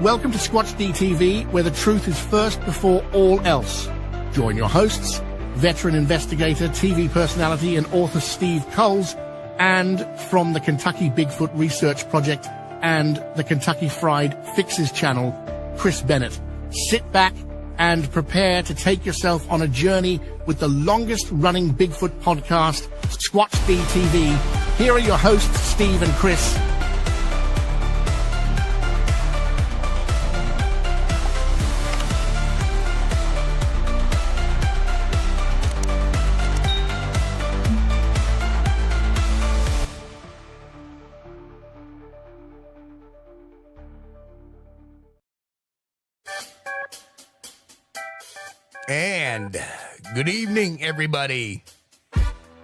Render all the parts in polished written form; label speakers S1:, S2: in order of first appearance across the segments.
S1: Welcome to Squatch-D TV, where the truth is first before all else. Join your hosts, veteran investigator, TV personality, and author Steve Kulls, and from the Kentucky Bigfoot Research Project and the Kentucky Fried Fixes channel, Chris Bennett. Sit back and prepare to take yourself on a journey with the longest-running Bigfoot podcast, Squatch-D TV. Here are your hosts, Steve and Chris.
S2: And good evening, everybody.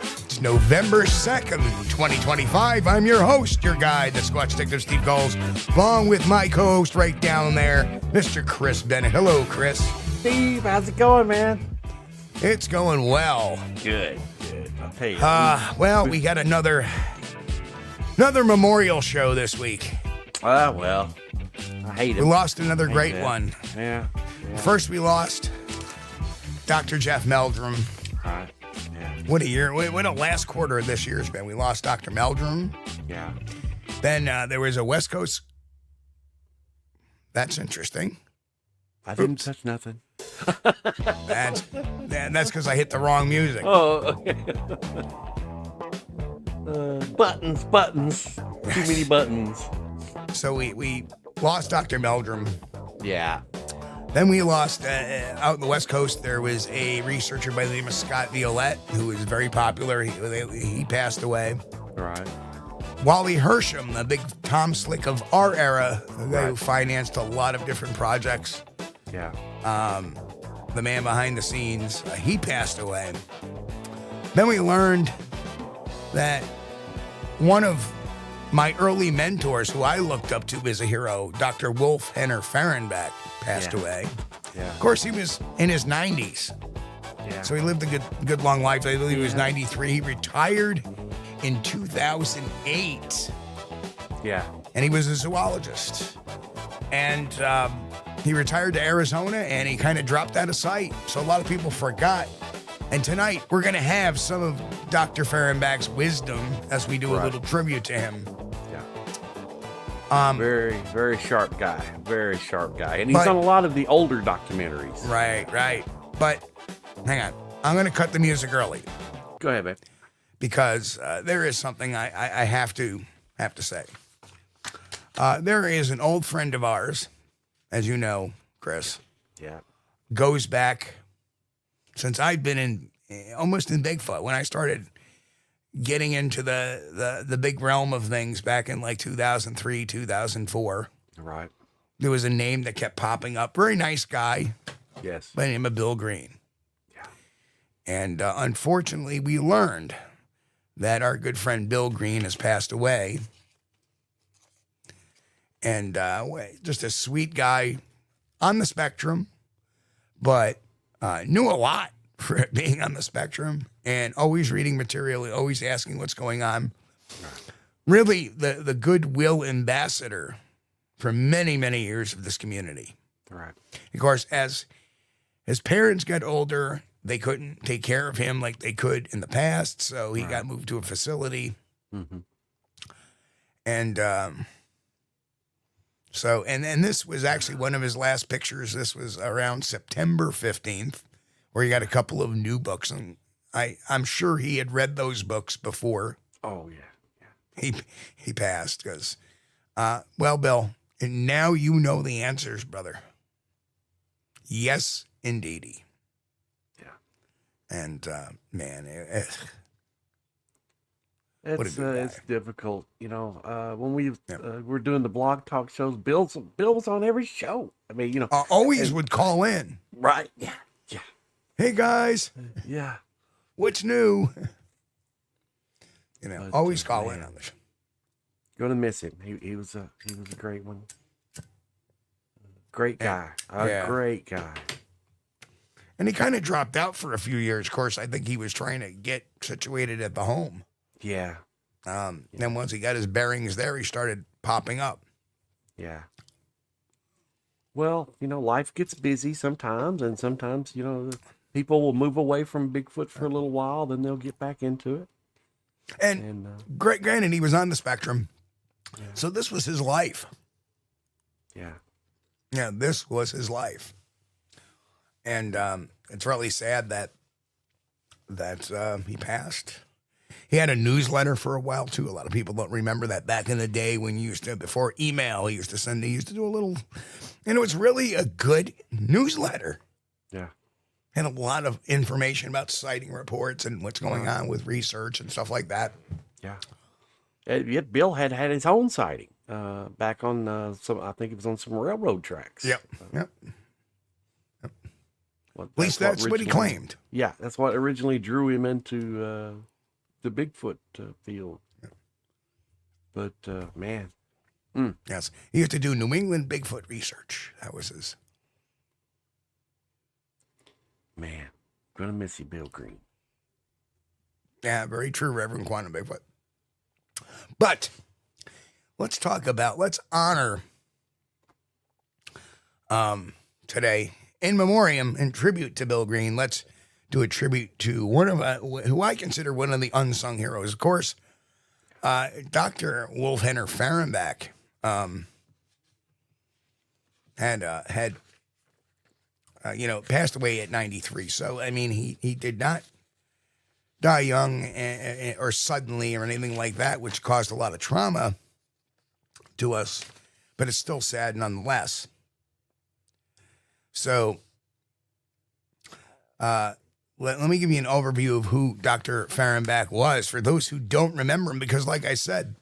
S2: It's November 2nd, 2025. I'm your host, your guide, the Squatch Detective, Steve Kulls, along with my co-host right down there, Mr. Chris Bennett. Hello, Chris.
S3: Steve, how's it going, man?
S2: It's going well.
S3: Good. I'll tell you.
S2: Well, we got another memorial show this week.
S3: Well, I hate it.
S2: We lost another great one.
S3: Yeah.
S2: First, we lost Dr. Jeff Meldrum.
S3: Right. Yeah.
S2: What a year. What a last quarter of this year's been. We lost Dr. Meldrum.
S3: Yeah.
S2: Then there was a West Coast. That's interesting.
S3: I didn't touch nothing.
S2: That's because I hit the wrong music.
S3: Oh, okay. Buttons. Too many buttons.
S2: So we lost Dr. Meldrum.
S3: Yeah.
S2: Then we lost, out in the West Coast, there was a researcher by the name of Scott Violette, who was very popular. He passed away.
S3: Right.
S2: Wally Hersham, the big Tom Slick of our era, the guy who financed a lot of different projects.
S3: Yeah.
S2: The man behind the scenes, he passed away. Then we learned that one of my early mentors, who I looked up to as a hero, Dr. Wolf Henner Fahrenbach, passed away.
S3: Yeah.
S2: Of course, he was in his 90s.
S3: Yeah.
S2: So he lived a good long life. I believe he was 93. He retired in 2008.
S3: Yeah.
S2: And he was a zoologist. And he retired to Arizona, and he kind of dropped out of sight. So a lot of people forgot. And tonight, we're going to have some of Dr. Fahrenbach's wisdom as we do a little tribute to him.
S3: Yeah. Very, very sharp guy. Very sharp guy. And he's on a lot of the older documentaries.
S2: Right. But hang on. I'm going to cut the music early.
S3: Go ahead, babe.
S2: Because there is something I have to say. There is an old friend of ours, as you know, Chris.
S3: Yeah.
S2: Goes back since I've been almost in Bigfoot. When I started getting into the big realm of things back in like 2003, 2004.
S3: Right.
S2: There was a name that kept popping up. Very nice guy.
S3: Yes.
S2: By the name of Bill Green.
S3: Yeah. And
S2: unfortunately, we learned that our good friend Bill Green has passed away. And just a sweet guy on the spectrum, but knew a lot for being on the spectrum and always reading material, always asking what's going on. Really the goodwill ambassador for many, many years of this community.
S3: Right.
S2: Of course, as his parents got older, they couldn't take care of him like they could in the past, so he got moved to a facility.
S3: Mm-hmm.
S2: And and this was actually one of his last pictures. This was around September 15th, where he got a couple of new books, and I'm sure he had read those books before.
S3: Oh yeah.
S2: He passed because, well, Bill, and now you know the answers, brother. Yes, indeedy.
S3: Yeah.
S2: And man,
S3: it's difficult, when we were doing the blog talk shows, Bill was on every show. I mean,
S2: always would call in.
S3: Right. Yeah.
S2: Hey guys.
S3: Yeah.
S2: What's new? Always call in on the show.
S3: Gonna miss him. He was a great one. Great guy. Great guy.
S2: And he kind of dropped out for a few years. Of course, I think he was trying to get situated at the home.
S3: Yeah.
S2: Then once he got his bearings there, he started popping up.
S3: Yeah. Well, life gets busy sometimes, and sometimes, people will move away from Bigfoot for a little while, then they'll get back into it.
S2: And granted, he was on the spectrum, so this was his life.
S3: Yeah.
S2: Yeah, this was his life. And it's really sad that he passed. He had a newsletter for a while, too. A lot of people don't remember that back in the day when you used to, before email, he used to do a little, and it was really a good newsletter.
S3: Yeah.
S2: And a lot of information about sighting reports and what's going on with research and stuff like that.
S3: Yeah. Yet Bill had his own sighting back on I think it was on some railroad tracks.
S2: Yep. At least that's what he claimed.
S3: Yeah, that's what originally drew him into the Bigfoot field. Yep. But man.
S2: Yes. He used to do New England Bigfoot research. That was his.
S3: Man, gonna miss you, Bill Green.
S2: Yeah, very true, Reverend Quantum Bigfoot. But let's honor today, in memoriam and tribute to Bill Green. Let's do a tribute to one of who I consider one of the unsung heroes. Of course, Dr. Wolf Henner Fahrenbach had passed away at 93. So, I mean, he did not die young or suddenly or anything like that, which caused a lot of trauma to us, but it's still sad nonetheless. So, let me give you an overview of who Dr. Fahrenbach was for those who don't remember him, because like I said,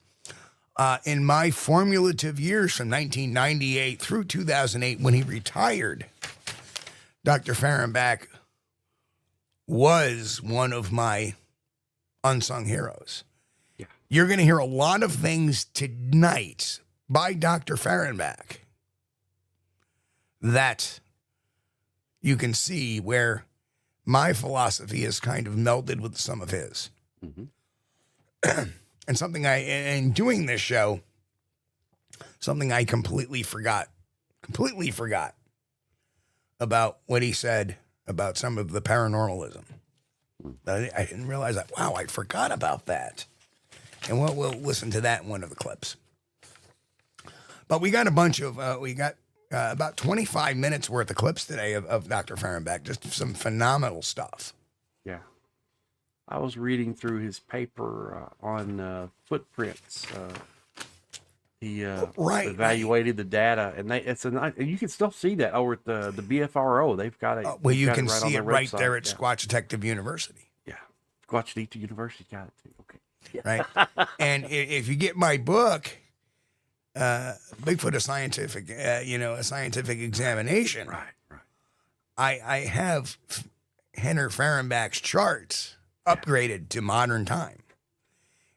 S2: in my formative years from 1998 through 2008, when he retired, Dr. Fahrenbach was one of my unsung heroes.
S3: Yeah.
S2: You're going to hear a lot of things tonight by Dr. Fahrenbach that you can see where my philosophy is kind of melded with some of his.
S3: Mm-hmm.
S2: And something in doing this show, something I completely forgot about what he said about some of the paranormalism. I didn't realize that. Wow, I forgot about that. And we'll listen to that in one of the clips. But we got a bunch of, about 25 minutes worth of clips today of Dr. Fahrenbach, just some phenomenal stuff.
S3: Yeah. I was reading through his paper on footprints. He evaluated the data, and you can still see that over at the BFRO. They've got it.
S2: Well, you can
S3: right
S2: see it right
S3: website.
S2: there at Squatchdetective University.
S3: Yeah, Squatch-D University got it too. Okay. Yeah.
S2: Right. And if you get my book, Bigfoot, a scientific examination.
S3: Right.
S2: I have Henner Fahrenbach's charts upgraded to modern time.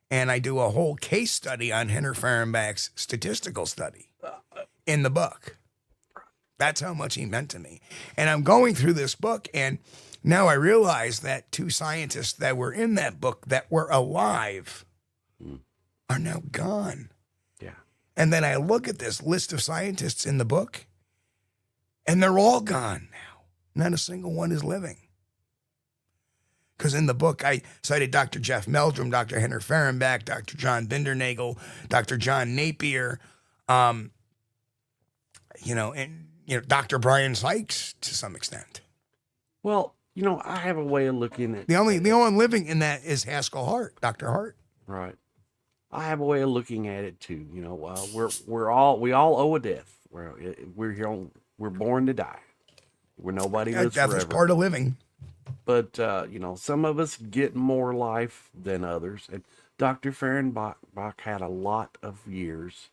S2: And I do a whole case study on Henner Fahrenbach's statistical study in the book. That's how much he meant to me. And I'm going through this book, and now I realize that two scientists that were in that book that were alive are now gone.
S3: Yeah.
S2: And then I look at this list of scientists in the book, and they're all gone now. Not a single one is living. Because in the book, I cited Dr. Jeff Meldrum, Dr. Henner Fahrenbach, Dr. John Bindernagel, Dr. John Napier, and Dr. Brian Sykes to some extent.
S3: Well, I have a way of looking at
S2: the only one living in that is Haskell Hart, Dr. Hart.
S3: Right. I have a way of looking at it too. We all owe a death. We're born to die. Nobody lives
S2: death
S3: forever.
S2: Is part of living.
S3: But, some of us get more life than others. And Dr. Fahrenbach had a lot of years,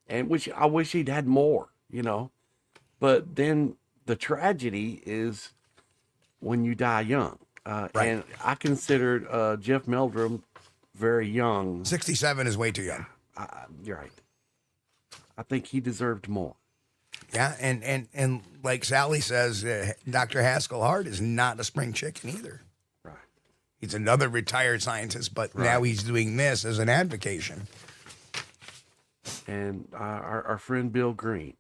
S3: and which I wish he'd had more, But then the tragedy is when you die young.
S2: Right.
S3: And I considered Jeff Meldrum very young.
S2: 67 is way too young.
S3: You're right. I think he deserved more.
S2: Yeah, and like Sally says, Dr. Haskell Hart is not a spring chicken either.
S3: Right.
S2: He's another retired scientist, but now he's doing this as an avocation.
S3: And our friend Bill Green,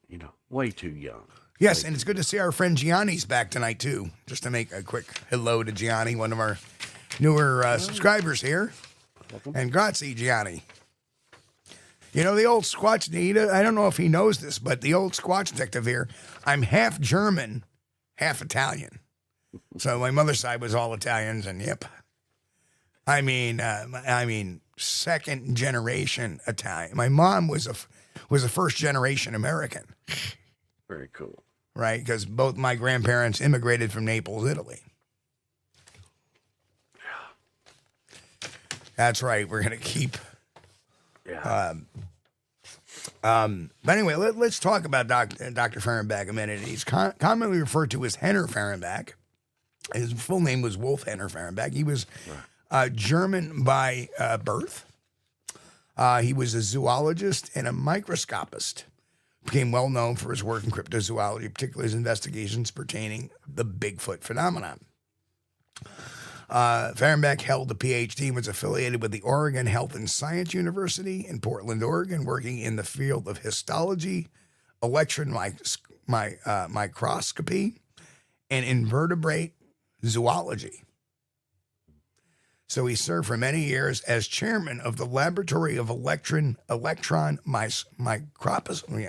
S3: way too young.
S2: Yes, and it's good to see our friend Gianni's back tonight, too. Just to make a quick hello to Gianni, one of our newer subscribers here.
S3: Welcome.
S2: And grazie, Gianni. You know, the old Squatch-D, I don't know if he knows this, but the old Squatch Detective here, I'm half German, half Italian. So my mother's side was all Italians, and yep. I mean, second generation Italian. My mom was a first generation American.
S3: Very cool.
S2: Right, because both my grandparents immigrated from Naples, Italy. That's right. We're gonna keep.
S3: Yeah.
S2: But anyway, let's talk about Dr. Fahrenbach a minute. He's commonly referred to as Henner Fahrenbach. His full name was Wolf Henner Fahrenbach. He was German by birth. He was a zoologist and a microscopist. Became well known for his work in cryptozoology, particularly his investigations pertaining the Bigfoot phenomenon. Fahrenbach held a PhD and was affiliated with the Oregon Health and Science University in Portland, Oregon, working in the field of histology, electron microscopy, and invertebrate zoology. So he served for many years as chairman of the Laboratory of Electron Microscopy.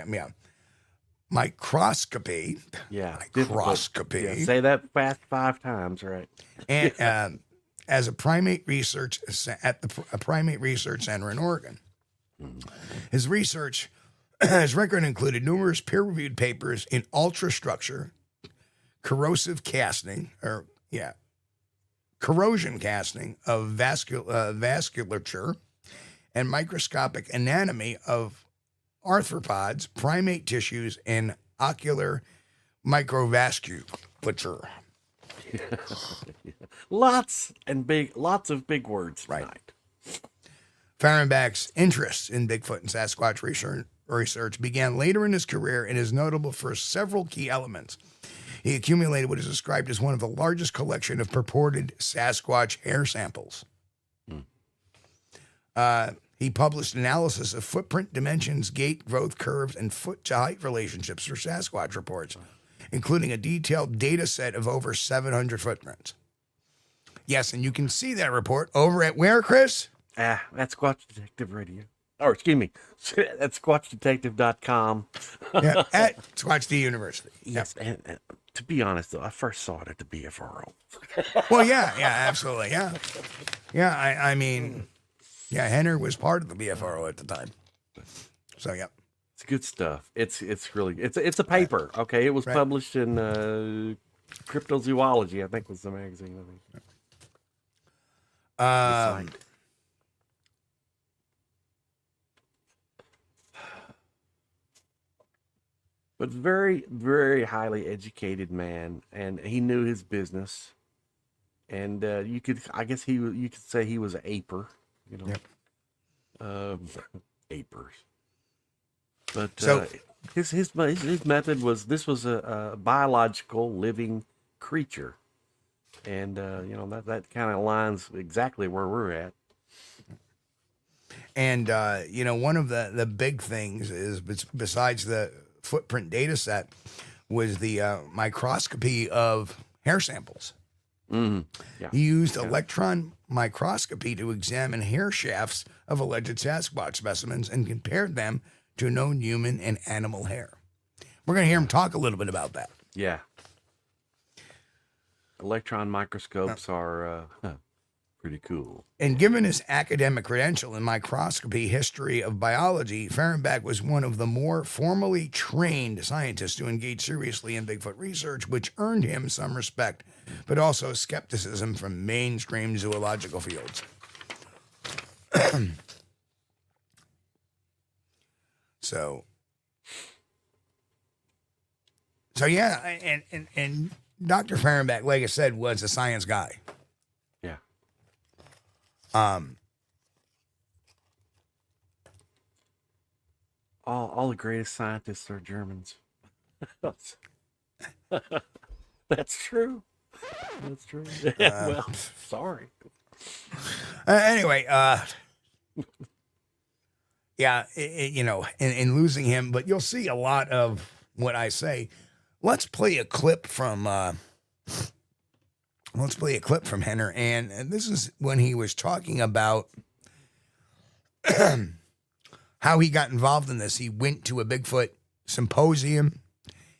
S3: Yeah.
S2: Microscopy.
S3: Yeah, say that fast 5 times, right?
S2: And as a primate research at a primate research center in Oregon. His record included numerous peer-reviewed papers in ultrastructure, corrosion casting of vasculature, and microscopic anatomy of arthropods, primate tissues, and ocular microvasculature.
S3: Lots of big words tonight.
S2: Fahrenbach's interest in Bigfoot and Sasquatch research began later in his career and is notable for several key elements. He accumulated what is described as one of the largest collection of purported Sasquatch hair samples. He published analysis of footprint dimensions, gait, growth curves, and foot-to-height relationships for Sasquatch reports, including a detailed data set of over 700 footprints. Yes, and you can see that report over at where, Chris?
S3: That's Squatch Detective Radio. Or, excuse me, that's Squatchdetective.com.
S2: Yeah, at Squatch-D University.
S3: Yes, and to be honest, though, I first saw it at the BFRO.
S2: Well, yeah, absolutely, yeah. Yeah, I mean, yeah, Henner was part of the BFRO at the time. So, yeah.
S3: It's good stuff. It's really, it's a paper, okay? It was published in Cryptozoology, I think was the magazine. I think. But very, very highly educated man, and he knew his business. And you could say he was an aper, you know.
S2: Yep.
S3: Apers. But so, his method was, this was a biological living creature, and that kind of aligns exactly where we're at.
S2: And one of the big things is, besides the footprint data set, was the microscopy of hair samples.
S3: Mm-hmm. Yeah.
S2: He used electron microscopy to examine hair shafts of alleged Sasquatch specimens and compared them to known human and animal hair. We're going to hear him talk a little bit about that.
S3: Yeah. Electron microscopes are pretty cool.
S2: And given his academic credential in microscopy history of biology, Fahrenbach was one of the more formally trained scientists to engage seriously in Bigfoot research, which earned him some respect, but also skepticism from mainstream zoological fields. So yeah, and Dr. Fahrenbach, like I said, was a science guy.
S3: Yeah. All the greatest scientists are Germans. That's true. That's true. Well, sorry.
S2: Anyway, yeah, in losing him, but you'll see a lot of what I say let's play a clip from Henner, and this is when he was talking about how he got involved in this. He went to a Bigfoot symposium,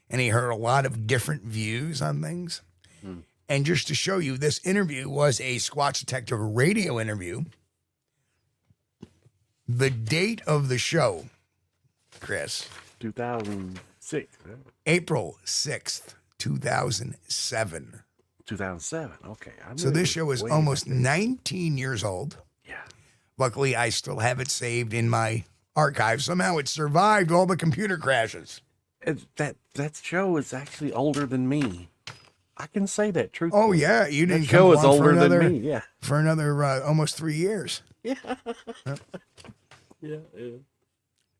S2: and he heard a lot of different views on things. And just to show you, this interview was a Squatch Detective radio interview. The date of the show, Chris?
S3: 2006. Right?
S2: April 6th, 2007.
S3: 2007. Okay.
S2: So this show is almost 19 years old.
S3: Yeah.
S2: Luckily, I still have it saved in my archive. Somehow it survived all the computer crashes.
S3: That show is actually older than me. I can say that truthfully.
S2: Oh, yeah. You didn't
S3: that show is older
S2: another,
S3: than me. Yeah.
S2: For another almost 3 years.
S3: Yeah.
S2: Yep.
S3: Yeah.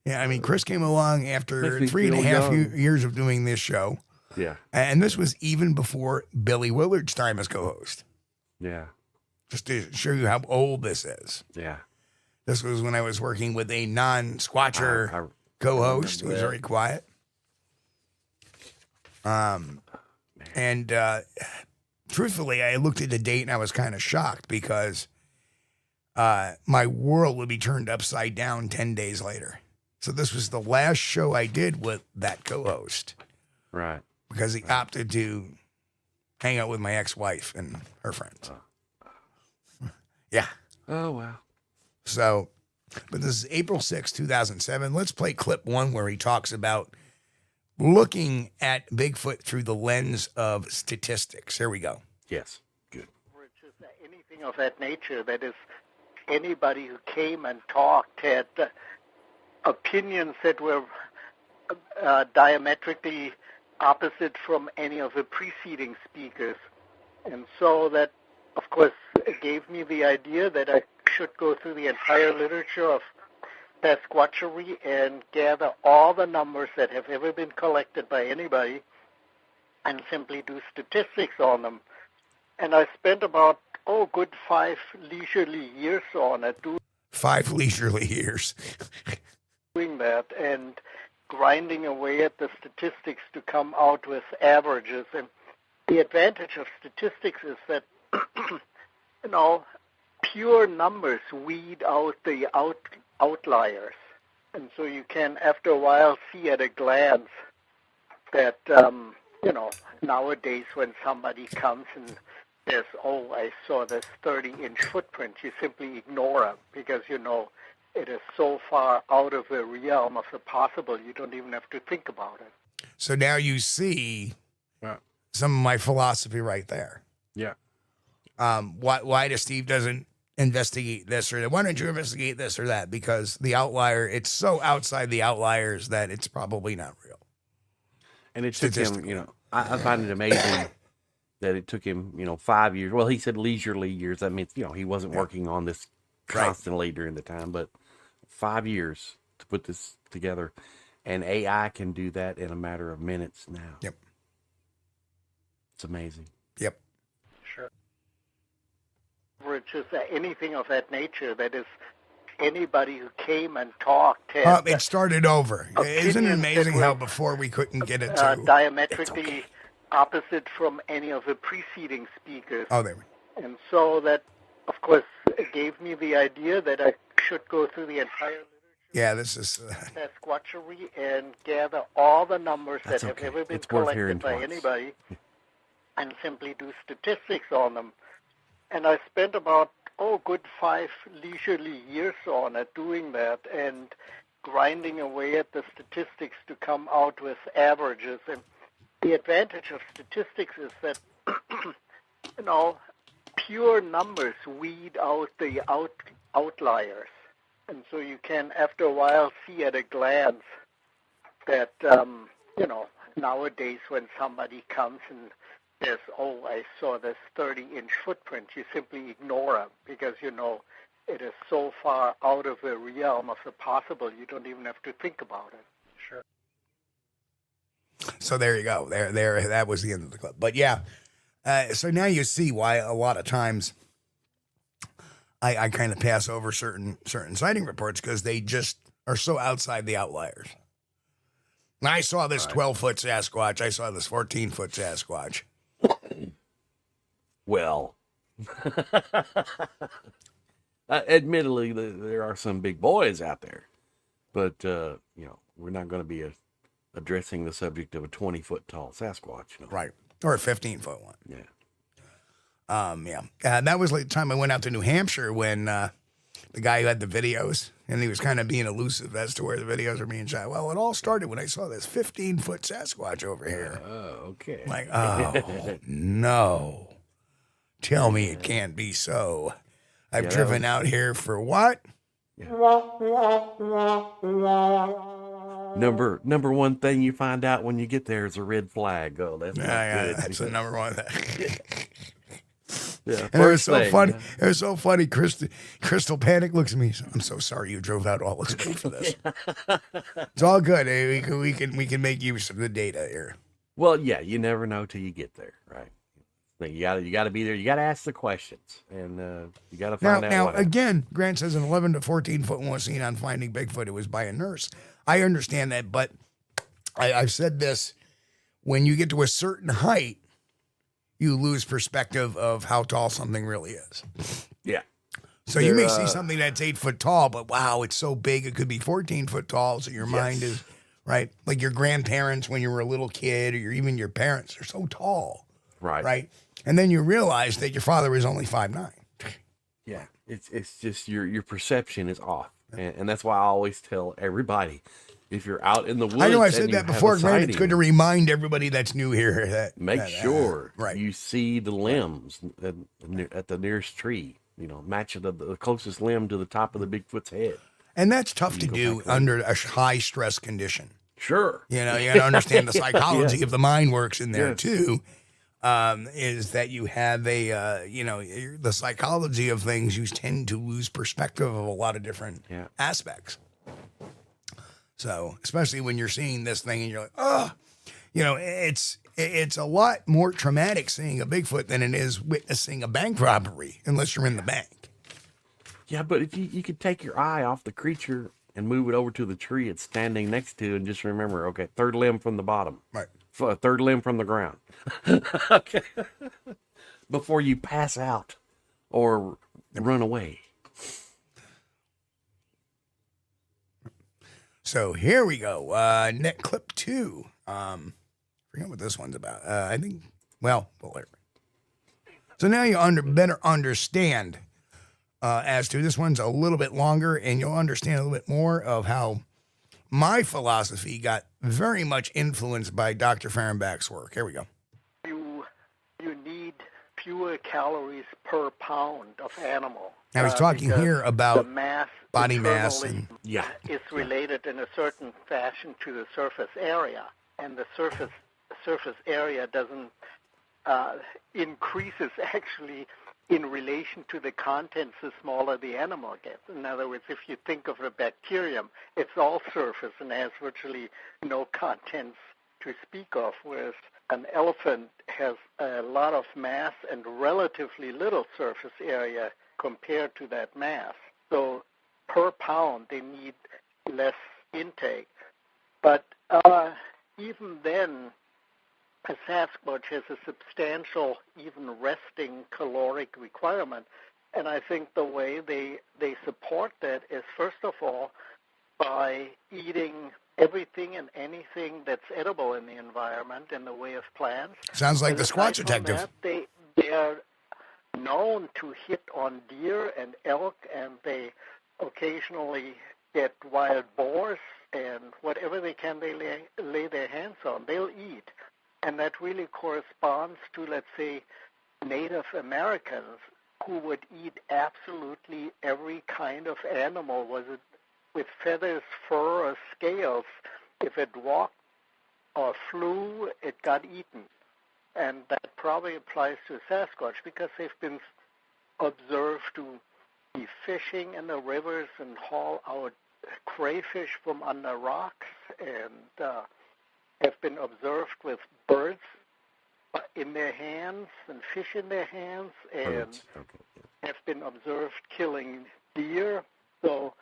S2: Yeah, I mean, Chris came along after
S3: Makes me
S2: 3.5
S3: feel
S2: years of doing this show.
S3: Yeah.
S2: And this was even before Billy Willard's time as co-host.
S3: Yeah.
S2: Just to show you how old this is.
S3: Yeah.
S2: This was when I was working with a non-Squatcher co-host who was very quiet. And truthfully, I looked at the date and I was kind of shocked because my world would be turned upside down 10 days later. So this was the last show I did with that co-host.
S3: Right.
S2: Because he opted to hang out with my ex-wife and her friends. Yeah.
S3: Oh, wow.
S2: So, but this is April 6, 2007. Let's play clip 1 where he talks about looking at Bigfoot through the lens of statistics. Here we go.
S3: Yes. Good.
S4: Anything of that nature, that is, anybody who came and talked had opinions that were diametrically opposite from any of the preceding speakers. And so that, of course, gave me the idea that I should go through the entire literature of Sasquatchery and gather all the numbers that have ever been collected by anybody and simply do statistics on them. And I spent about, good 5 leisurely years on it.
S2: 5 leisurely years.
S4: Doing that and grinding away at the statistics to come out with averages. And the advantage of statistics is that, pure numbers weed out the outliers. And so you can, after a while, see at a glance that, nowadays when somebody comes and says, I saw this 30-inch footprint, you simply ignore them because, it is so far out of the realm of the possible, you don't even have to think about it.
S2: So now you see some of my philosophy right there.
S3: Yeah.
S2: Why does Steve doesn't investigate this or that? Why don't you investigate this or that? Because the outlier, it's so outside the outliers that it's probably not real.
S3: And it took him, I find it amazing that it took him, 5 years. Well, he said leisurely years. That means, he wasn't working on this constantly during the time, but 5 years to put this together. And AI can do that in a matter of minutes now.
S2: Yep.
S3: It's amazing.
S2: Yep.
S4: Sure. Which is anything of that nature, that is, anybody who came and talked had
S2: it started over. Isn't it amazing how before we couldn't get it to
S4: diametrically opposite from any of the preceding speakers.
S2: Oh, there we go.
S4: And so that, of course, gave me the idea that I should go through the entire literature.
S2: Yeah, this is
S4: Sasquatchery and gather all the numbers that have ever been collected by anybody and simply do statistics on them. And I spent about, good 5 leisurely years on it, doing that and grinding away at the statistics to come out with averages. And the advantage of statistics is that, pure numbers weed out the outliers. And so you can, after a while, see at a glance that, nowadays when somebody comes and says, I saw this 30-inch footprint, you simply ignore them because, it is so far out of the realm of the possible, you don't even have to think about it. Sure.
S2: So there you go. There. That was the end of the clip. But yeah, so now you see why a lot of times I kind of pass over certain sighting reports because they just are so outside the outliers. I saw this 12-foot Sasquatch. I saw this 14-foot Sasquatch.
S3: Well, admittedly, there are some big boys out there, but we're not going to be addressing the subject of a 20-foot tall Sasquatch.
S2: Right. Or a 15-foot one.
S3: Yeah.
S2: That was like the time I went out to New Hampshire when the guy who had the videos, and he was kind of being elusive as to where the videos are being shot. Well, it all started when I saw this 15-foot Sasquatch over here.
S3: Oh, okay.
S2: Like, oh, no. Tell me it can't be so. I've driven out here for what?
S3: Yeah. Number one thing you find out when you get there is a red flag. Oh, that's not good.
S2: That's the number one thing.
S3: Yeah,
S2: and it was so funny. Yeah. It was so funny. Crystal Panic looks at me. I'm so sorry you drove out all this way for this. It's all good. We can make use of the data here.
S3: Well, yeah, you never know till you get there, right? You got to be there. You got to ask the questions, and you got to find out.
S2: Now, again, Grant says an 11 to 14 foot one was seen on Finding Bigfoot. It was by a nurse. I understand that, but I've said this: when you get to a certain height, you lose perspective of how tall something really is.
S3: Yeah.
S2: So you may see something that's 8 foot tall, but wow, it's so big it could be 14 foot tall. So your mind is right, like your grandparents when you were a little kid, or even your parents are so tall. Right. And then you realize that your father was only 5'9".
S3: Yeah. It's just your perception is off. And that's why I always tell everybody, if you're out in the woods,
S2: I know I said that before, Grant. It's good to remind everybody that's new here that
S3: make sure
S2: right.
S3: you see the limbs at the nearest tree. Match the closest limb to the top of the Bigfoot's head.
S2: And that's tough to do under a high stress condition.
S3: Sure.
S2: You got to understand the psychology of the mind works in there too. Is that you have the psychology of things, you tend to lose perspective of a lot of different aspects. So, especially when you're seeing this thing and you're like, oh, it's a lot more traumatic seeing a Bigfoot than it is witnessing a bank robbery, unless you're in the bank.
S3: Yeah, but if you could take your eye off the creature and move it over to the tree it's standing next to, and just remember, okay, third limb from the bottom.
S2: Right.
S3: Third limb from the ground. Okay. Before you pass out or run away.
S2: So here we go. Net clip 2. Forget what this one's about. I think, so now you better understand as to this one's a little bit longer, and you'll understand a little bit more of how my philosophy got very much influenced by Dr. Fahrenbach's work. Here we go.
S4: You need fewer calories per pound of animal.
S2: I was talking here about
S4: the mass,
S2: body mass, and
S4: is related in a certain fashion to the surface area, and the surface area doesn't increases actually in relation to the contents the smaller the animal gets. In other words, if you think of a bacterium, it's all surface and has virtually no contents to speak of, whereas an elephant has a lot of mass and relatively little surface area compared to that mass. So per pound, they need less intake. But even then, a Sasquatch has a substantial, even resting caloric requirement. And I think the way they support that is, first of all, by eating everything and anything that's edible in the environment in the way of plants.
S2: Sounds like the Squatch Detective.
S4: They are known to hit on deer and elk, and they occasionally get wild boars, and whatever they can they lay their hands on, they'll eat. And that really corresponds to, let's say, Native Americans who would eat absolutely every kind of animal, was it with feathers, fur, or scales. If it walked or flew, it got eaten. And that probably applies to Sasquatch because they've been observed to be fishing in the rivers and haul out crayfish from under rocks, and have been observed with birds in their hands and fish in their hands, and have been observed killing deer. So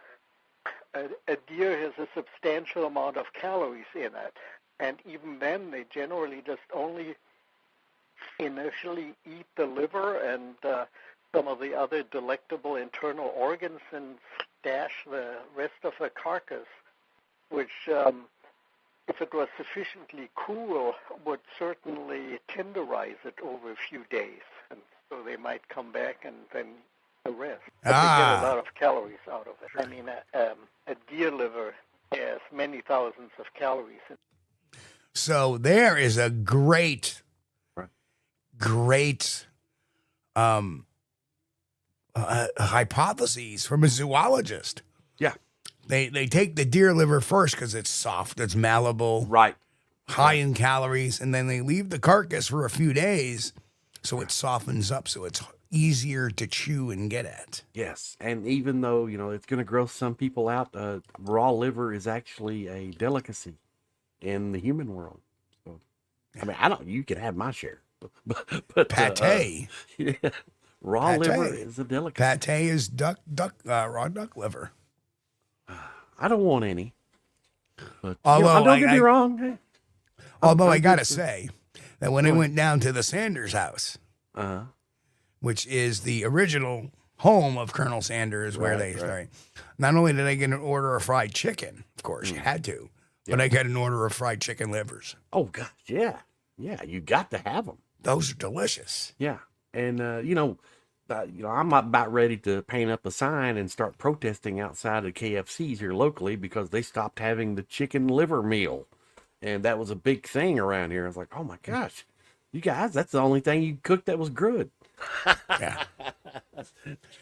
S4: a deer has a substantial amount of calories in it. And even then, they generally just only initially eat the liver and some of the other delectable internal organs and stash the rest of the carcass, which, if it was sufficiently cool, would certainly tenderize it over a few days. And so they might come back and then the rest. But they get a lot of calories out of it. I mean, a deer liver has many thousands of calories in it.
S2: So there is a great hypotheses from a zoologist.
S3: Yeah.
S2: They take the deer liver first because it's soft, it's malleable,
S3: Right.
S2: high in calories, and then they leave the carcass for a few days so it softens up, so it's easier to chew and get at.
S3: Yes. And even though, it's going to gross some people out, raw liver is actually a delicacy in the human world. So, I mean, you can have my share, but
S2: Pate.
S3: Yeah, raw liver is a delicacy.
S2: Pate is raw duck liver.
S3: I don't want any. But
S2: Although
S3: don't get me wrong. Hey,
S2: although I gotta say that when I went down to the Sanders house, which is the original home of Colonel Sanders, where they started, not only did I get an order of fried chicken, of course you had to, but I got an order of fried chicken livers.
S3: Oh gosh, yeah, you got to have them.
S2: Those are delicious.
S3: Yeah, and I'm about ready to paint up a sign and start protesting outside of KFC's here locally because they stopped having the chicken liver meal, and that was a big thing around here. I was like, oh my gosh, you guys, that's the only thing you cooked that was good.
S2: Yeah,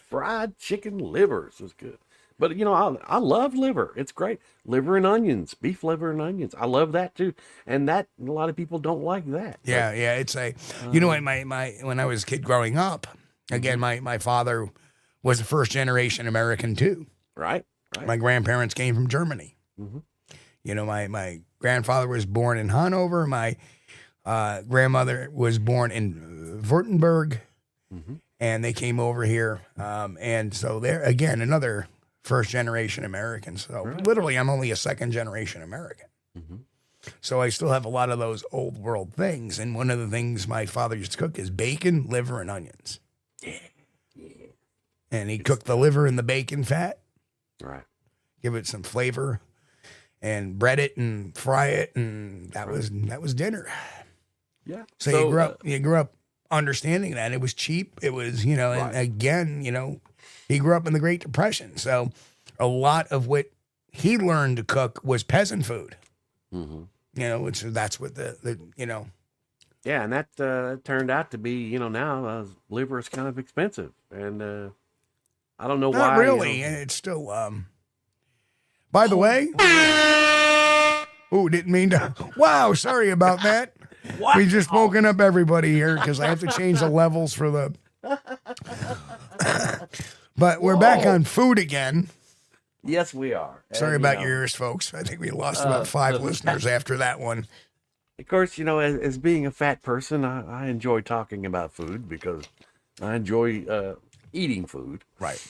S3: fried chicken livers was good. But, I love liver. It's great. Liver and onions, beef liver and onions. I love that too. And a lot of people don't like that.
S2: Yeah, yeah. It's when I was a kid growing up, again, my father was a first generation American too.
S3: Right.
S2: My grandparents came from Germany. Mm-hmm. My grandfather was born in Hanover. My grandmother was born in Württemberg. Mm-hmm. And they came over here. And so they're, again, another first generation American. So literally I'm only a second generation American. Mm-hmm. So I still have a lot of those old world things. And one of the things my father used to cook is bacon, liver, and onions. Yeah. And he cooked the liver in the bacon fat. Right. Give it some flavor and bread it and fry it. And that was dinner.
S3: Yeah.
S2: So you grew up understanding that it was cheap. It was, and again, he grew up in the Great Depression. So a lot of what he learned to cook was peasant food. Mm-hmm. That's what
S3: Yeah, and that turned out to be, now liver is kind of expensive. And I don't know why.
S2: Not really. And it's still, by the way, didn't mean to. Wow, sorry about that.
S3: What?
S2: We just woken up everybody here because I have to change the levels for the. But we're back on food again.
S3: Yes, we are.
S2: Sorry about your ears, folks. I think we lost about 5 listeners after that one.
S3: Of course, as being a fat person, I enjoy talking about food because I enjoy eating food.
S2: Right.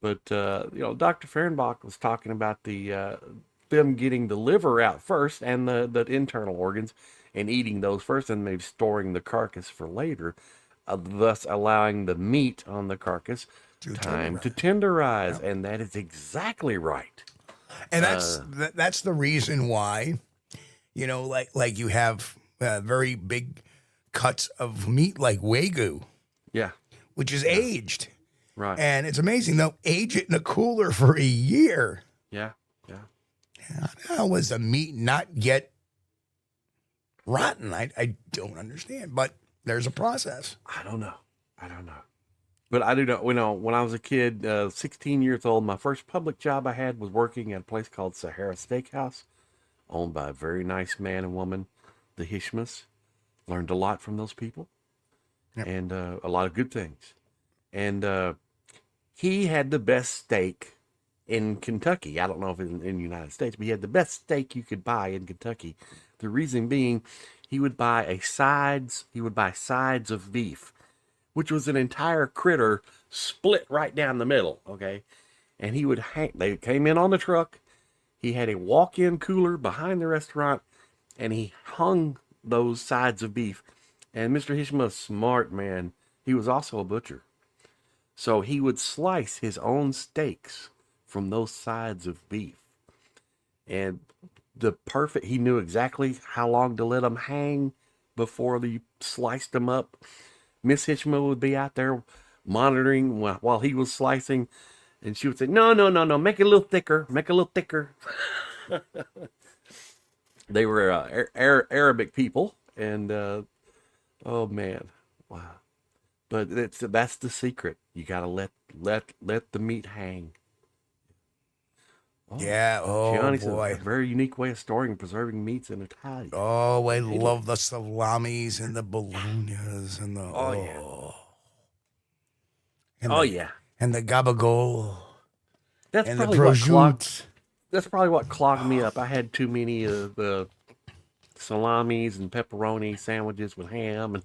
S3: But, Dr. Fahrenbach was talking about them getting the liver out first and the internal organs and eating those first and maybe storing the carcass for later, thus allowing the meat on the carcass time to tenderize. And that is exactly right.
S2: And that's the reason why, like you have very big cuts of meat like Wagyu. Yeah. Which is aged. Right. And it's amazing. They'll age it in a cooler for a year.
S3: Yeah.
S2: How was the meat not get rotten? I don't understand, but there's a process.
S3: I don't know. But I do know, when I was a kid, 16 years old, my first public job I had was working at a place called Sahara Steakhouse, owned by a very nice man and woman, the Hishmas. Learned a lot from those people. Yep. And a lot of good things. And he had the best steak in Kentucky. I don't know if it's in the United States, but he had the best steak you could buy in Kentucky. The reason being, he would buy sides of beef, which was an entire critter split right down the middle, okay? And he would they came in on the truck, He had a walk-in cooler behind the restaurant, and he hung those sides of beef. And Mr. Hishma, smart man, he was also a butcher. So he would slice his own steaks from those sides of beef. And he knew exactly how long to let them hang before he sliced them up. Miss Hitchmo would be out there monitoring while he was slicing, and she would say, no, make it a little thicker, They were Arabic people, and oh man, wow. But that's the secret. You gotta let the meat hang. Oh,
S2: Yeah. Oh,
S3: Gianni's
S2: boy.
S3: a very unique way of storing and preserving meats in Italy.
S2: Oh, I love the salamis and the bolognas and the...
S3: Oh, yeah.
S2: And
S3: Oh,
S2: the,
S3: yeah.
S2: And the gabagool.
S3: That's
S2: And the
S3: probably
S2: prosciutto.
S3: That's probably what clogged me up. I had too many of the salamis and pepperoni sandwiches with ham.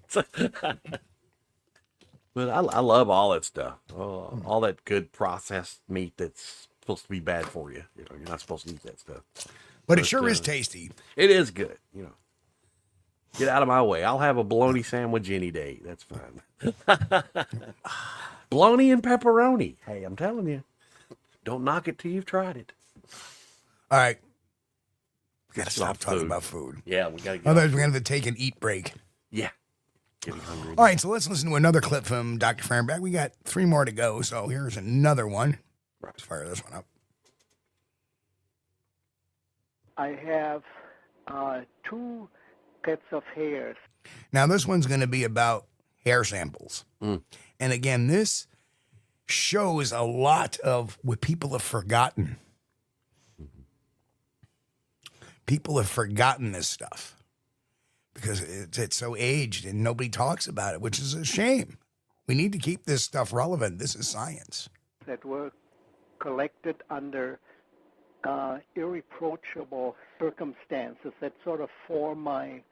S3: But I love all that stuff. All that good processed meat that's supposed to be bad for you. You know, you're not supposed to eat that stuff.
S2: But it sure is tasty.
S3: It is good, you know. Get out of my way. I'll have a bologna sandwich any day. That's fine. Bologna and pepperoni. Hey, I'm telling you. Don't knock it till you've tried it.
S2: All right. We got to stop talking about food.
S3: Yeah, we got to get
S2: Otherwise, we're going to take an eat break.
S3: Yeah. Getting hungry.
S2: All right, so let's listen to another clip from Dr. Fahrenbach. We got 3 more to go, so here's another one. Let's fire this one up.
S4: I have 2 sets of hairs.
S2: Now, this one's going to be about hair samples.
S3: Mm.
S2: And again, this shows a lot of what people have forgotten. People have forgotten this stuff because it's so aged and nobody talks about it, which is a shame. We need to keep this stuff relevant. This is science.
S4: That were collected under irreproachable circumstances that sort of form my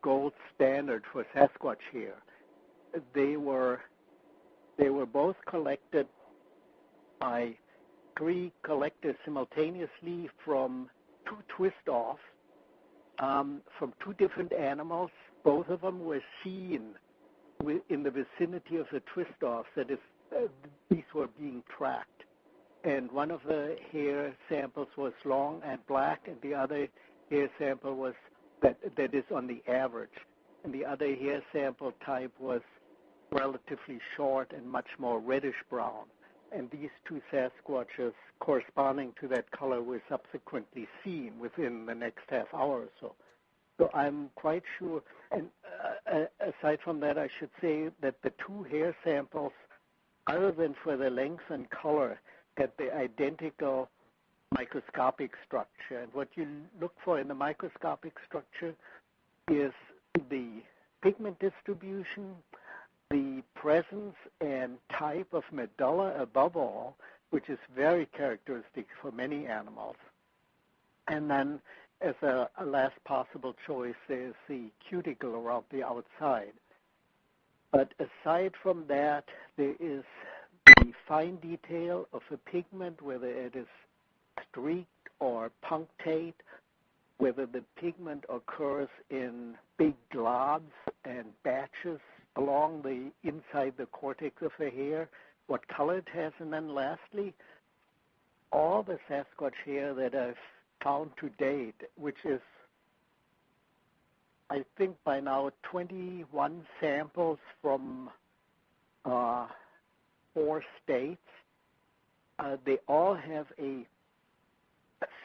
S4: gold standard for Sasquatch hair. They were both collected by 3 collectors simultaneously from 2 twist-offs from 2 different animals. Both of them were seen in the vicinity of the twist-offs. That is, these were being tracked. And one of the hair samples was long and black, and the other hair sample was that is on the average. And the other hair sample type was relatively short and much more reddish-brown. And these 2 Sasquatches corresponding to that color were subsequently seen within the next half hour or so. So I'm quite sure, and aside from that, I should say that the 2 hair samples, other than for the length and color, had the identical microscopic structure. And what you look for in the microscopic structure is the pigment distribution, the presence and type of medulla above all, which is very characteristic for many animals. And then as a last possible choice, there's the cuticle around the outside. But aside from that, there is the fine detail of the pigment, whether it is streaked or punctate, whether the pigment occurs in big globs and batches along the inside the cortex of the hair, what color it has, and then lastly, all the Sasquatch hair that I've found to date, which is, I think by now, 21 samples from 4 states. They all have a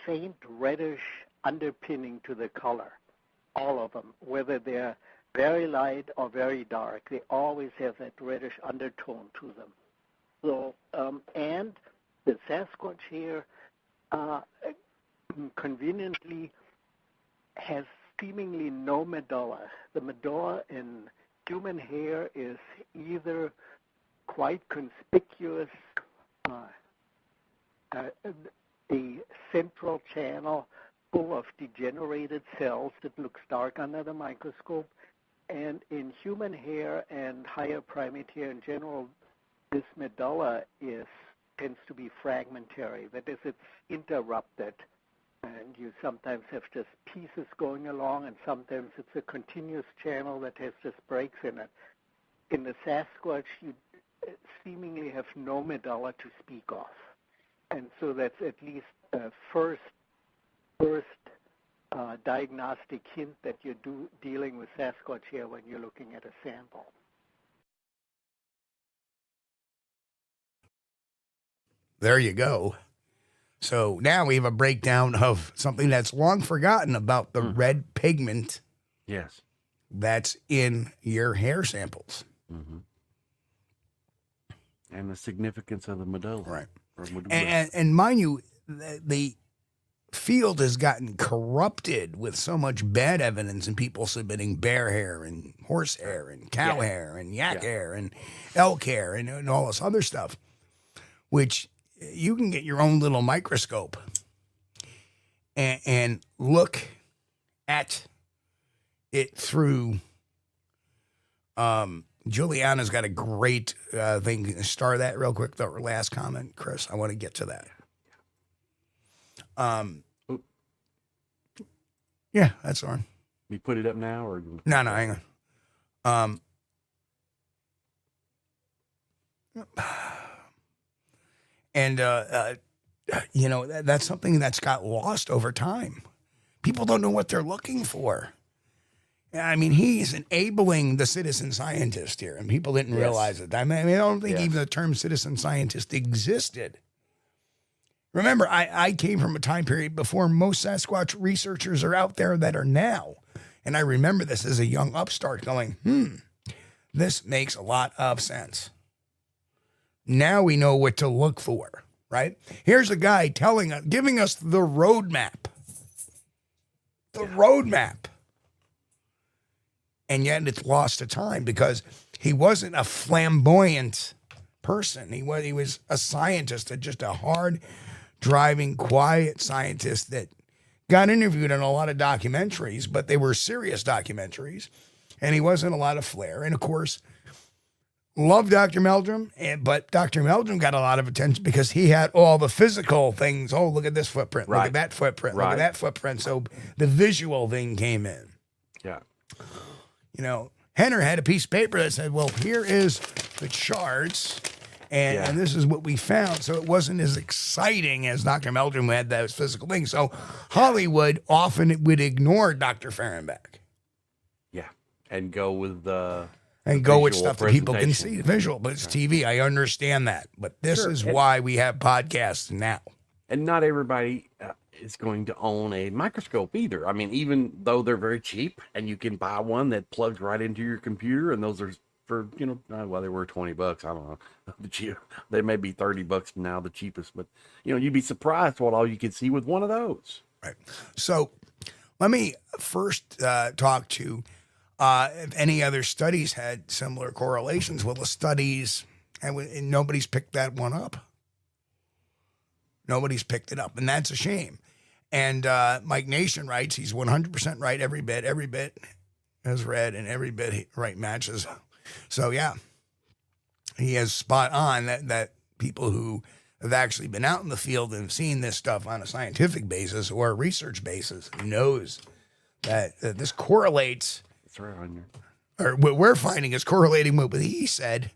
S4: faint reddish underpinning to the color, all of them, whether they're very light or very dark. They always have that reddish undertone to them. So, and the Sasquatch hair conveniently has seemingly no medulla. The medulla in human hair is either quite conspicuous, the central channel full of degenerated cells that looks dark under the microscope, and in human hair and higher primate hair in general, this medulla is tends to be fragmentary. That is, it's interrupted. And you sometimes have just pieces going along, and sometimes it's a continuous channel that has just breaks in it. In the Sasquatch, you seemingly have no medulla to speak of. And so that's at least a first diagnostic hint that you're dealing with Sasquatch here when you're looking at a sample.
S2: There you go. So now we have a breakdown of something that's long forgotten about the red pigment
S3: Yes.
S2: that's in your hair samples.
S3: Mm-hmm. And the significance of the medulla.
S2: Right.
S3: Or medulla.
S2: And mind you, the field has gotten corrupted with so much bad evidence and people submitting bear hair and horse hair and cow hair and yak hair and elk hair and all this other stuff, which you can get your own little microscope and look at it through. Juliana's got a great thing. Star that real quick, the last comment, Chris. I want to get to that. Yeah, that's on.
S3: We put it up now, or
S2: No, hang on. And that's something that's got lost over time. People don't know what they're looking for. I mean, he's enabling the citizen scientist here, and people didn't realize it. I mean, I don't think even the term citizen scientist existed. Remember, I came from a time period before most Sasquatch researchers are out there that are now. And I remember this as a young upstart going, this makes a lot of sense. Now we know what to look for, right? Here's a guy giving us the roadmap. The roadmap. And yet it's lost to time because he wasn't a flamboyant person. He was a scientist, just a hard-driving, quiet scientist that got interviewed in a lot of documentaries, but they were serious documentaries, and he wasn't a lot of flair. And, of course, loved Dr. Meldrum, but Dr. Meldrum got a lot of attention because he had all the physical things. Oh, look at this footprint. Look at that footprint. Look at that footprint. So the visual thing came in.
S3: Yeah.
S2: You know, Henner had a piece of paper that said, well, here is the charts, and this is what we found. So it wasn't as exciting as Dr. Meldrum had those physical things. So Hollywood often would ignore Dr. Fahrenbach.
S3: Yeah. And go with the...
S2: And go with stuff that people can see, visual, but it's TV. I understand that. But this is why we have podcasts now.
S3: And not everybody is going to own a microscope either. I mean, even though they're very cheap and you can buy one that plugs right into your computer, and those are for, they were $20. I don't know. They may be $30 now, the cheapest, but you'd be surprised what all you can see with one of those.
S2: Right. So let me first talk to if any other studies had similar correlations. Well, the studies, and nobody's picked that one up. Nobody's picked it up, and that's a shame. And Mike Nation writes, he's 100% right every bit is read, and every bit right matches. So, yeah, he is spot on that people who have actually been out in the field and seen this stuff on a scientific basis or a research basis knows that this correlates.
S3: That's right on
S2: or what we're finding is correlating with what he said,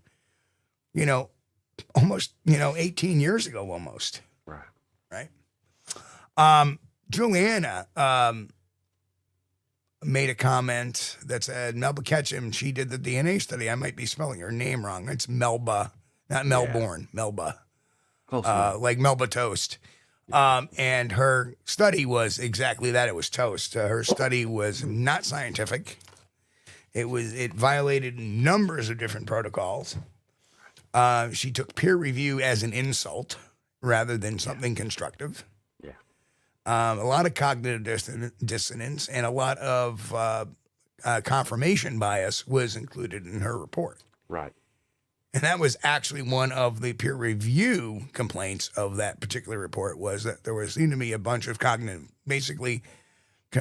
S2: almost, 18 years ago almost. Right. Juliana made a comment that said Melba Ketchum, she did the DNA study. I might be spelling her name wrong. It's Melba, not Melbourne, Melba.
S3: Close
S2: like Melba toast. And her study was exactly that. It was toast. Her study was not scientific. It violated numbers of different protocols. She took peer review as an insult rather than something constructive.
S3: Yeah.
S2: A lot of cognitive dissonance and a lot of confirmation bias was included in her report.
S3: Right.
S2: And that was actually one of the peer review complaints of that particular report, was that there seemed to be a bunch of basically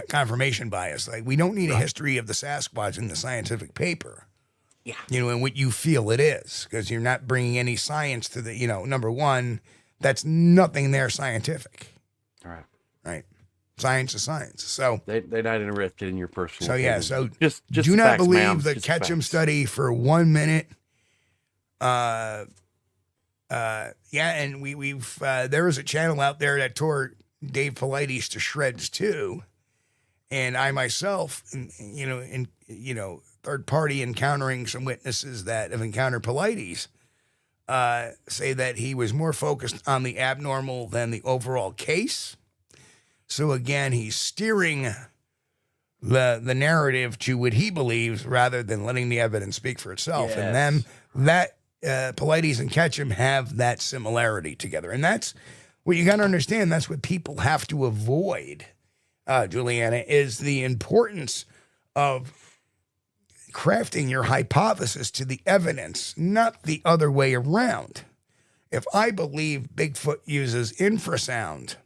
S2: confirmation bias. Like, we don't need a history of the Sasquatch in the scientific paper.
S3: Yeah.
S2: And what you feel it is, because you're not bringing any science to the, number one, that's nothing there scientific.
S3: All right.
S2: Right. Science is science. So
S3: they're not interested in your personal.
S2: So
S3: opinion.
S2: yeah. So
S3: just
S2: do not
S3: facts,
S2: believe
S3: ma'am.
S2: the
S3: Just
S2: Ketchum
S3: facts.
S2: study for 1 minute. And we've there was a channel out there that tore Dave Paulides to shreds too, and I myself, third party encountering some witnesses that have encountered Paulides, say that he was more focused on the abnormal than the overall case. So again, he's steering the narrative to what he believes rather than letting the evidence speak for itself.
S3: Yes.
S2: And then that Paulides and Ketchum have that similarity together. And that's what you got to understand. That's what people have to avoid, Juliana, is the importance of crafting your hypothesis to the evidence, not the other way around. If I believe Bigfoot uses infrasound,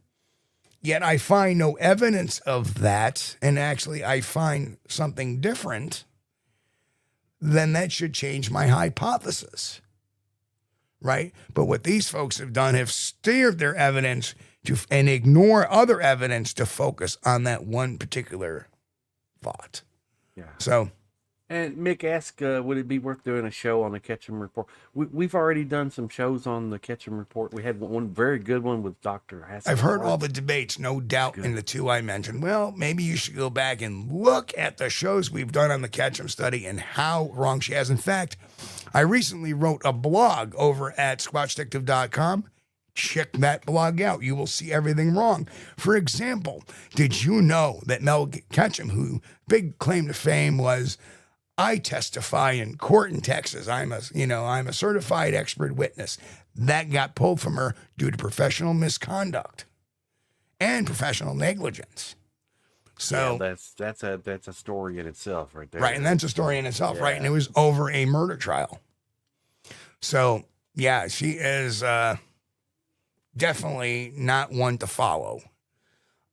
S2: yet I find no evidence of that, and actually I find something different, then that should change my hypothesis, right? But what these folks have done have steered their evidence and ignore other evidence to focus on that one particular thought.
S3: Yeah.
S2: So...
S3: And Mick asked, would it be worth doing a show on the Ketchum Report? We've already done some shows on the Ketchum Report. We had one very good one with Dr. Hasselhoff.
S2: I've heard all the debates, no doubt, in the two I mentioned. Well, maybe you should go back and look at the shows we've done on the Ketchum study and how wrong she has. In fact, I recently wrote a blog over at Squatchdetective.com. Check that blog out. You will see everything wrong. For example, did you know that Mel Ketchum, who big claim to fame was, I testify in court in Texas. I'm a certified expert witness. That got pulled from her due to professional misconduct and professional negligence. So
S3: yeah, that's a story in itself, right there.
S2: Right, and that's a story in itself,
S3: Yeah.
S2: right? And it was over a murder trial. So yeah, she is definitely not one to follow.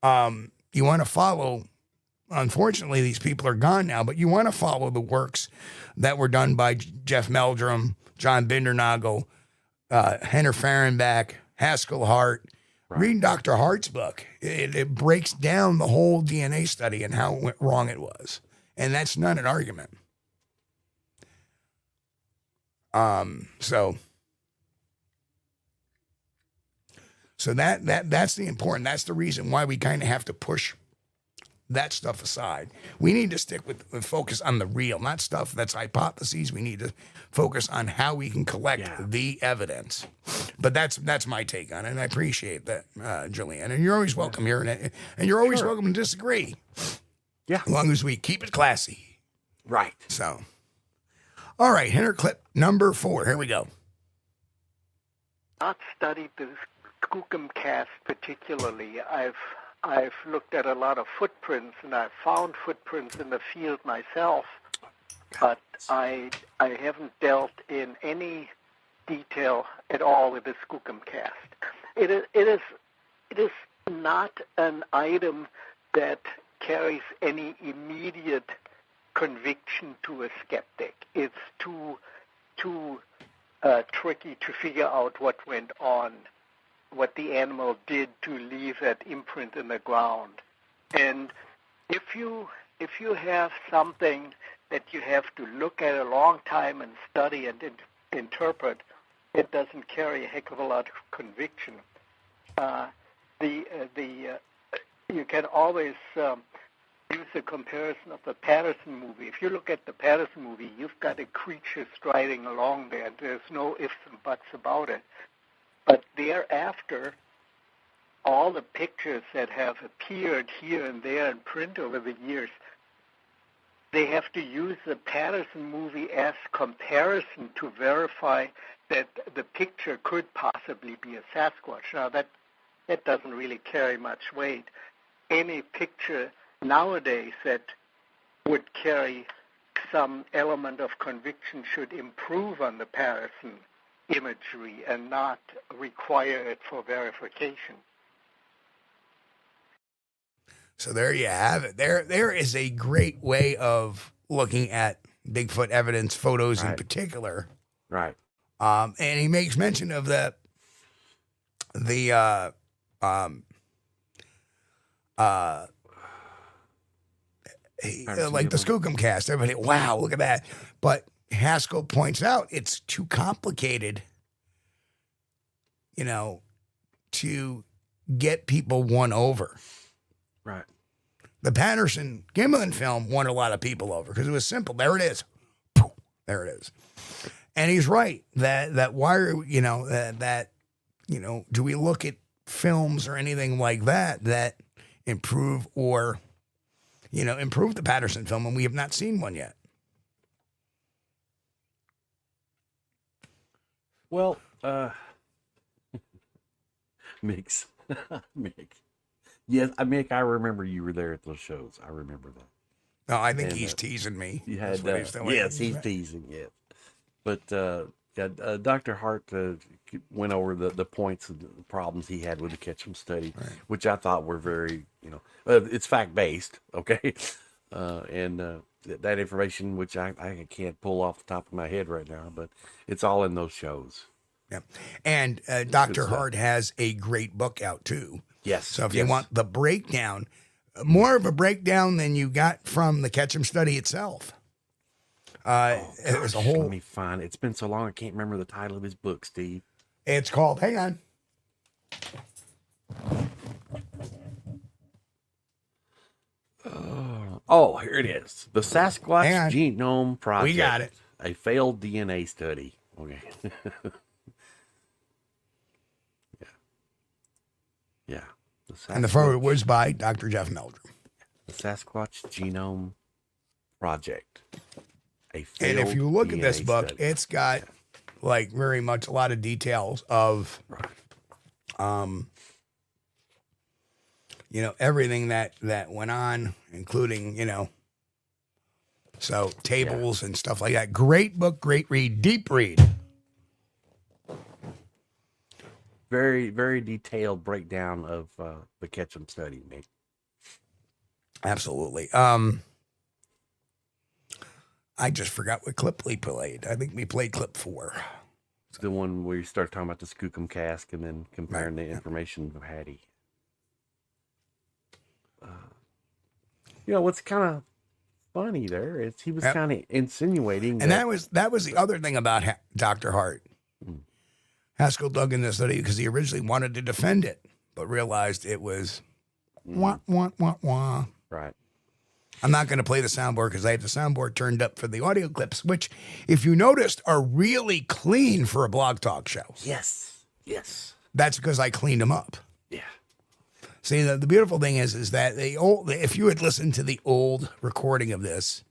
S2: You want to follow. Unfortunately, these people are gone now, but you want to follow the works that were done by Jeff Meldrum, John Bindernagel, Henner Fahrenbach, Haskell Hart.
S3: Right.
S2: Read Dr. Hart's book. It breaks down the whole DNA study and how wrong it was. And that's not an argument. So that's the important. That's the reason why we kind of have to push that stuff aside. We need to stick with focus on the real, not stuff that's hypotheses. We need to focus on how we can collect the evidence. But that's my take on it, and I appreciate that, Julian. And you're always welcome here, and you're always welcome to disagree.
S3: Yeah.
S2: As long as we keep it classy.
S3: Right.
S2: So, all right, Henner clip number 4. Here we go.
S4: Not studied the Skookum cast particularly. I've looked at a lot of footprints, and I've found footprints in the field myself, but I haven't dealt in any detail at all with the Skookum cast. It is not an item that carries any immediate conviction to a skeptic. It's too tricky to figure out what went on, what the animal did to leave that imprint in the ground. And if you have something that you have to look at a long time and study and interpret, it doesn't carry a heck of a lot of conviction. You can always use the comparison of the Patterson movie. If you look at the Patterson movie, you've got a creature striding along there, and there's no ifs and buts about it. But thereafter, all the pictures that have appeared here and there in print over the years, they have to use the Patterson movie as comparison to verify that the picture could possibly be a Sasquatch. Now, that doesn't really carry much weight. Any picture nowadays that would carry some element of conviction should improve on the Patterson imagery and not require it for verification.
S2: So there you have it. There is a great way of looking at Bigfoot evidence, photos in
S3: Right.
S2: particular.
S3: Right.
S2: And he makes mention of the like the Skookum cast. Everybody, wow, look at that. But Haskell points out it's too complicated, to get people won over.
S3: Right.
S2: The Patterson Gimlin film won a lot of people over because it was simple. There it is. There it is. And he's right that why are, do we look at films or anything like that improve or, improve the Patterson film, and we have not seen one yet.
S3: Well, Mick. Yes, Mick, I remember you were there at those shows. I remember that.
S2: No, I think he's teasing me.
S3: You had,
S2: Yes,
S3: he's teasing, yes. But Dr. Hart went over the points of the problems he had with the Ketchum study, right, which I thought were very, it's fact-based, okay? That information, which I can't pull off the top of my head right now, but it's all in those shows.
S2: Yeah. And Dr. Hart has a great book out, too.
S3: Yes.
S2: So if you want the breakdown, more of a breakdown than you got from the Ketchum study itself. It was a whole.
S3: Let me find. It's been so long, I can't remember the title of his book, Steve.
S2: It's called. Hang on.
S3: Oh, here it is. The Sasquatch Genome Project.
S2: We got it.
S3: A failed DNA study. Okay. Yeah.
S2: And the photo was by Dr. Jeff Meldrum.
S3: The Sasquatch Genome Project.
S2: And if you look at this book, it's got like very much a lot of details of, everything that went on, including, so tables and stuff like that. Great book, great read, deep read.
S3: Very, very detailed breakdown of the Ketchum study, Nick.
S2: Absolutely. I just forgot what clip we played. I think we played clip 4.
S3: The one where you start talking about the Skookum cask and then comparing the information of Hattie. What's kind of funny there is he was kind of insinuating,
S2: and that was the other thing about Dr. Hart. Haskell dug in this study because he originally wanted to defend it, but realized it was wah, wah, wah, wah.
S3: Right.
S2: I'm not going to play the soundboard because I have the soundboard turned up for the audio clips, which, if you noticed, are really clean for a Blog Talk show.
S3: Yes. Yes.
S2: That's because I cleaned them up.
S3: Yeah.
S2: See, the beautiful thing is that if you had listened to the old recording of this,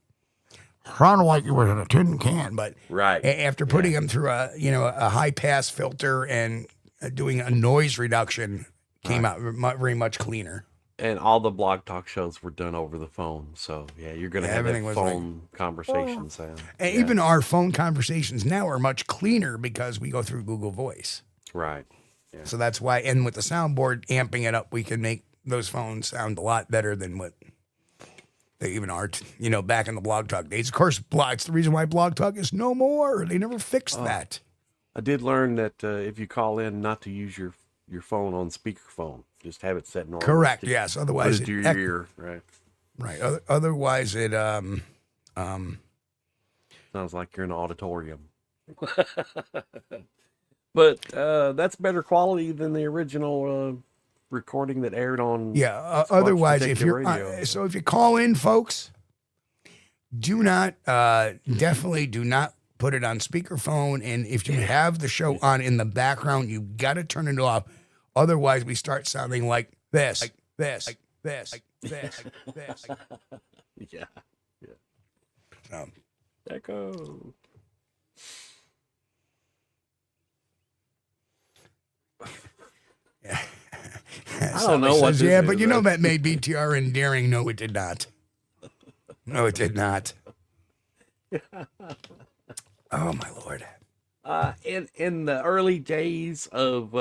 S2: sounded like you were in a tin can, but
S3: right
S2: after putting them through a high pass filter and doing a noise reduction, came out very much cleaner.
S3: And all the Blog Talk shows were done over the phone, so you're going to have that phone conversation sound.
S2: And even our phone conversations now are much cleaner because we go through Google Voice.
S3: Right. Yeah.
S2: So that's why, and with the soundboard amping it up, we can make those phones sound a lot better than what they even are, back in the Blog Talk days. Of course, it's the reason why Blog Talk is no more. They never fixed that.
S3: I did learn that if you call in, not to use your phone on speakerphone. Just have it set normal.
S2: Correct. Yes. Otherwise,
S3: put it to your ear. Right.
S2: Right. Otherwise, it
S3: sounds like you're in an auditorium. But that's better quality than the original recording that aired on.
S2: Yeah. Otherwise, if you're so if you call in, folks, do not definitely do not put it on speakerphone. And if you have the show on in the background, you got to turn it off. Otherwise, we start sounding like this, like this, like this, like this, like this.
S3: Yeah.
S2: So,
S3: echo.
S2: Yeah.
S3: I don't know what this is,
S2: but that made BTR endearing. No, it did not. No, it did not. Oh, my Lord.
S3: In the early days of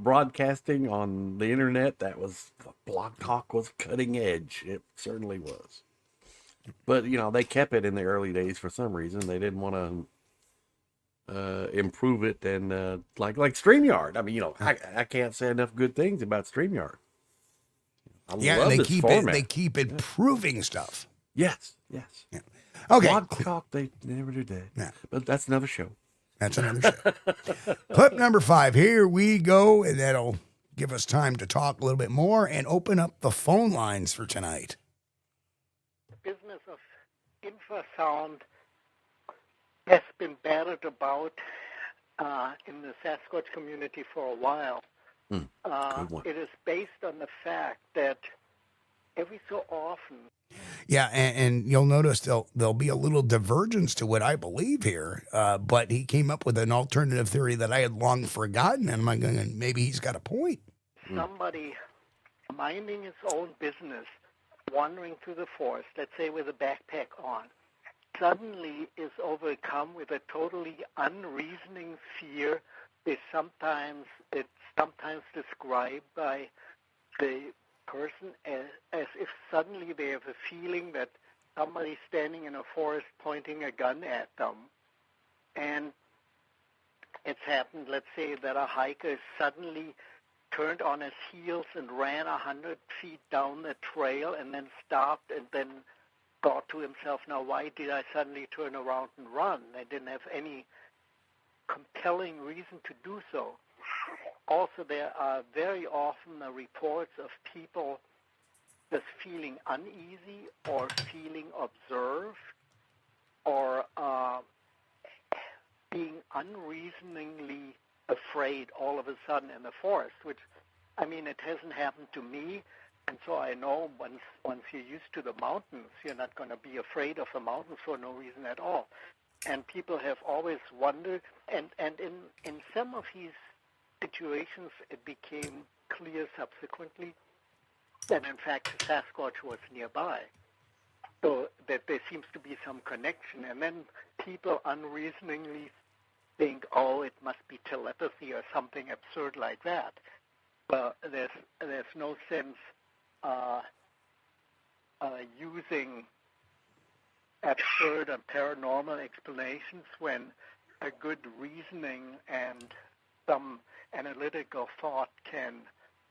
S3: broadcasting on the internet, Blog Talk was cutting edge. It certainly was. But they kept it in the early days for some reason. They didn't want to improve it, and like StreamYard. I mean, I can't say enough good things about StreamYard. I
S2: Yeah,
S3: love
S2: and
S3: this format.
S2: they keep improving stuff.
S3: Yes.
S2: Yeah. Okay.
S3: Blog Talk, they never did that.
S2: Yeah.
S3: But that's another show.
S2: That's another show. Clip number 5. Here we go, and that'll give us time to talk a little bit more and open up the phone lines for tonight.
S4: The business of infrasound has been battered about in the Sasquatch community for a while.
S3: Good one.
S4: It is based on the fact that every so often.
S2: Yeah, and you'll notice there'll be a little divergence to what I believe here, but he came up with an alternative theory that I had long forgotten, and I'm going, maybe he's got a point.
S4: Somebody minding his own business, wandering through the forest, let's say with a backpack on, suddenly is overcome with a totally unreasoning fear. It's sometimes described by the person as if suddenly they have a feeling that somebody's standing in a forest pointing a gun at them. And it's happened, let's say, that a hiker suddenly turned on his heels and ran 100 feet down the trail and then stopped and then thought to himself, now why did I suddenly turn around and run? I didn't have any compelling reason to do so. Also, there are very often reports of people just feeling uneasy or feeling observed or being unreasoningly afraid all of a sudden in the forest, which, I mean, it hasn't happened to me, and so I know once you're used to the mountains, you're not going to be afraid of the mountains for no reason at all. And people have always wondered, and in some of these situations, it became clear subsequently that, in fact, the Sasquatch was nearby, so that there seems to be some connection. And then people unreasoningly think, oh, it must be telepathy or something absurd like that. But there's no sense using absurd and paranormal explanations when a good reasoning and some analytical thought can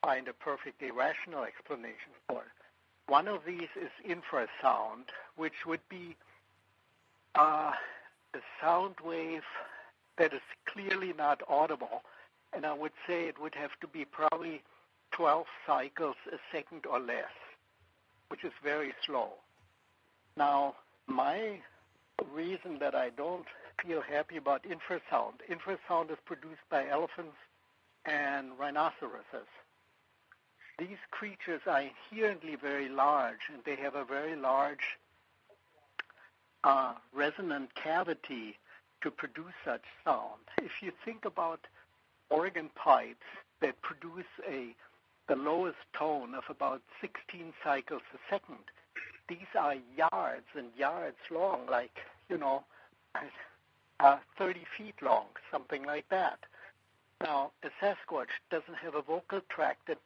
S4: find a perfectly rational explanation for it. One of these is infrasound, which would be a sound wave that is clearly not audible, and I would say it would have to be probably 12 cycles a second or less, which is very slow. Now, my reason that I don't feel happy about infrasound is produced by elephants and rhinoceroses. These creatures are inherently very large, and they have a very large resonant cavity to produce such sound. If you think about organ pipes that produce the lowest tone of about 16 cycles a second, these are yards and yards long, like, 30 feet long, something like that. Now, a Sasquatch doesn't have a vocal tract that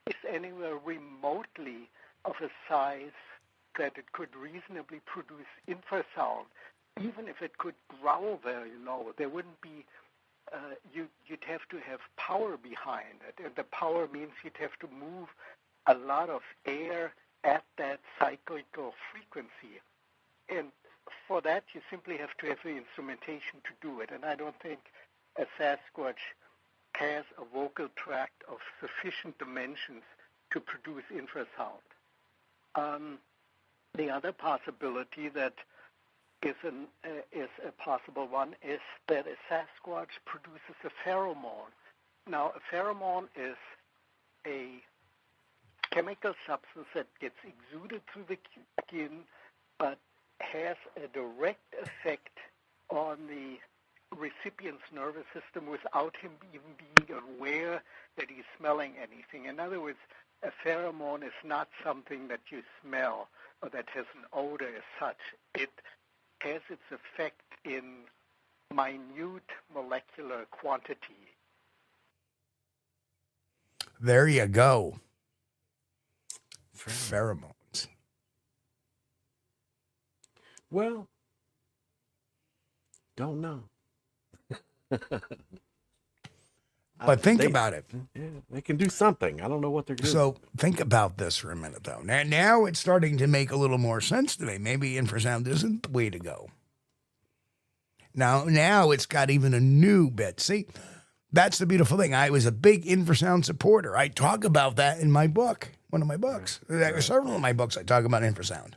S4: is anywhere remotely of a size that it could reasonably produce infrasound. Even if it could growl very low, there wouldn't be, you'd have to have power behind it. And the power means you'd have to move a lot of air at that cyclical frequency. And for that, you simply have to have the instrumentation to do it. And I don't think a Sasquatch has a vocal tract of sufficient dimensions to produce infrasound. The other possibility that is a possible one is that a Sasquatch produces a pheromone. Now, a pheromone is a chemical substance that gets exuded through the skin, but has a direct effect on the recipient's nervous system without him even being aware that he's smelling anything. In other words, a pheromone is not something that you smell or that has an odor as such. It has its effect in minute molecular quantity.
S2: There you go. Pheromones.
S3: Well, don't know.
S2: But think about it.
S3: Yeah, they can do something. I don't know what they're doing.
S2: So think about this for a minute, though. Now it's starting to make a little more sense to me. Maybe infrasound isn't the way to go. Now it's got even a new bit. See, that's the beautiful thing. I was a big infrasound supporter. I talk about that in my book, one of my books. Right. Several of my books, I talk about infrasound.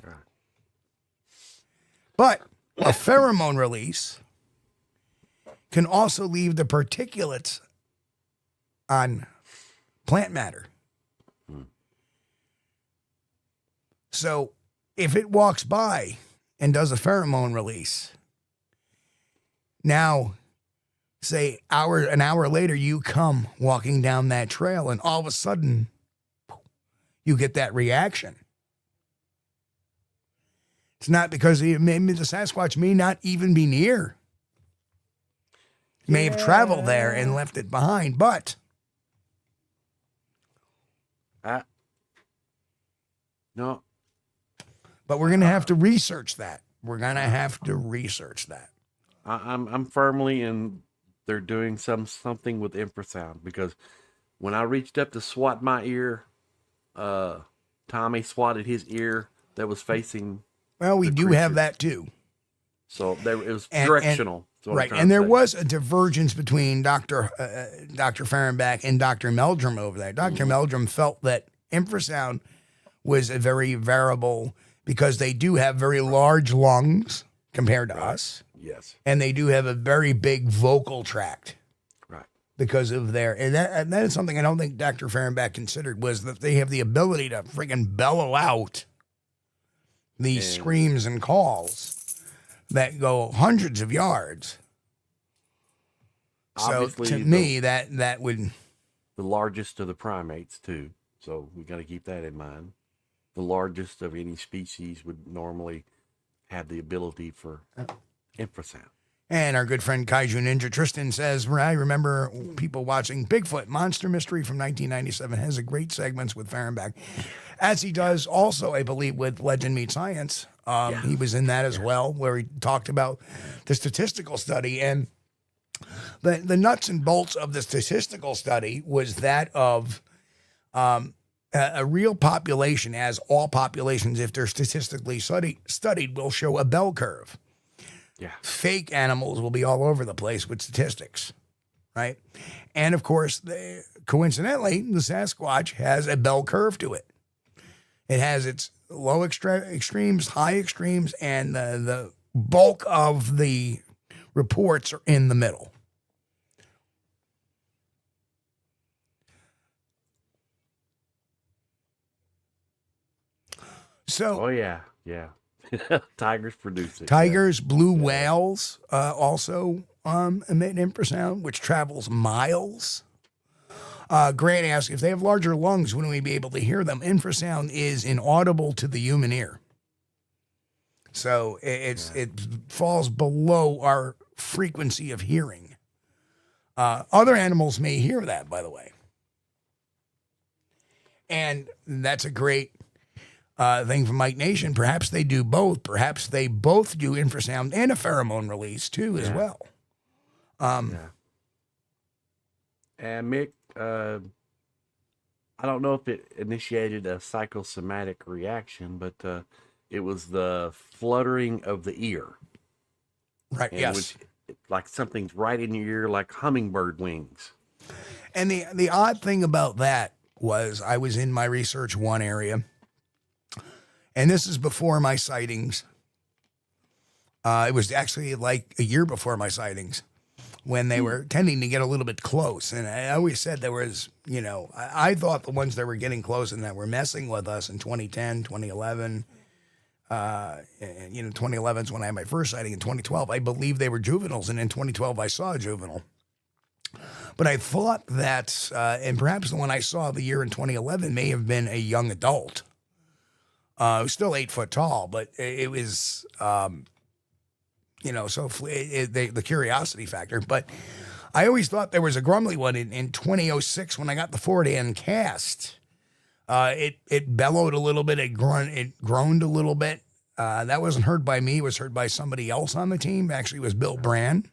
S3: Right.
S2: But a pheromone release can also leave the particulates on plant matter. So if it walks by and does a pheromone release, now, say an hour later, you come walking down that trail and all of a sudden you get that reaction. It's not because maybe the Sasquatch may not even be near. May have traveled there and left it behind, but
S3: no.
S2: But we're gonna have to research that.
S3: I'm firmly in. They're doing something with infrasound, because when I reached up to swat my ear, Tommy swatted his ear that was facing.
S2: Well, we do have that too.
S3: So it was directional.
S2: Right, and there was a divergence between Dr. Fahrenbach and Dr. Meldrum over there. Dr. Meldrum felt that infrasound was a very variable, because they do have very large lungs compared to us.
S3: Yes.
S2: And they do have a very big vocal tract.
S3: Right.
S2: Because of and that is something I don't think Dr. Fahrenbach considered, was that they have the ability to freaking bellow out these screams and calls that go hundreds of yards.
S3: Obviously,
S2: so to me, that would...
S3: The largest of the primates, too. So we got to keep that in mind. The largest of any species would normally have the ability for infrasound.
S2: And our good friend Kaiju Ninja Tristan says, I remember people watching Bigfoot Mystery from 1997. Has a great segments with Fahrenbach, as he does also, I believe, with Legend Meets Science. He was in that as well, where he talked about the statistical study. And the nuts and bolts of the statistical study was that of a real population, as all populations, if they're statistically studied, will show a bell curve.
S3: Yeah.
S2: Fake animals will be all over the place with statistics, right? And of course, coincidentally, the Sasquatch has a bell curve to it. It has its low extremes, high extremes, and the bulk of the reports are in the middle. So,
S3: oh yeah. Tigers produce it.
S2: Tigers, blue whales also emit infrasound, which travels miles. Grant asks, if they have larger lungs, wouldn't we be able to hear them? Infrasound is inaudible to the human ear. So it falls below our frequency of hearing. Other animals may hear that, by the way. And that's a great thing from Mike Nation. Perhaps they do both. Perhaps they both do infrasound and a pheromone release too, as well.
S3: And Mick, I don't know if it initiated a psychosomatic reaction, but it was the fluttering of the ear.
S2: Right.
S3: And
S2: yes.
S3: Like something's right in your ear, like hummingbird wings.
S2: And the odd thing about that was, I was in my research one area, and this is before my sightings. It was actually like a year before my sightings, when they were tending to get a little bit close. And I always said there was, I thought the ones that were getting close and that were messing with us in 2010, 2011, 2011 is when I had my first sighting. In 2012, I believe they were juveniles. And in 2012, I saw a juvenile. But I thought that, and perhaps the one I saw the year in 2011 may have been a young adult. It was still 8 foot tall, but it was, the curiosity factor. But I always thought there was a grumbly one in 2006 when I got the Ford-Ann cast. It bellowed a little bit. It groaned a little bit. That wasn't heard by me. It was heard by somebody else on the team. Actually, it was Bill Brand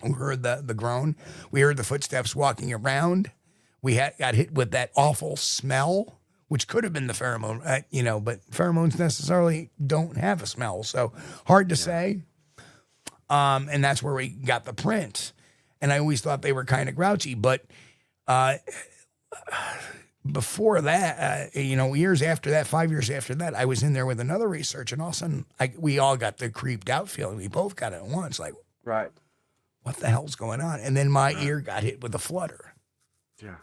S2: who heard the groan. We heard the footsteps walking around. We got hit with that awful smell, which could have been the pheromone, but pheromones necessarily don't have a smell. So hard to say. And that's where we got the print. And I always thought they were kind of grouchy. But before that, years after that, 5 years after that, I was in there with another research. And all of a sudden, we all got the creeped out feeling. We both got it at once. Like,
S3: Right.
S2: what the hell's going on? And then my ear got hit with a flutter.
S3: Yeah.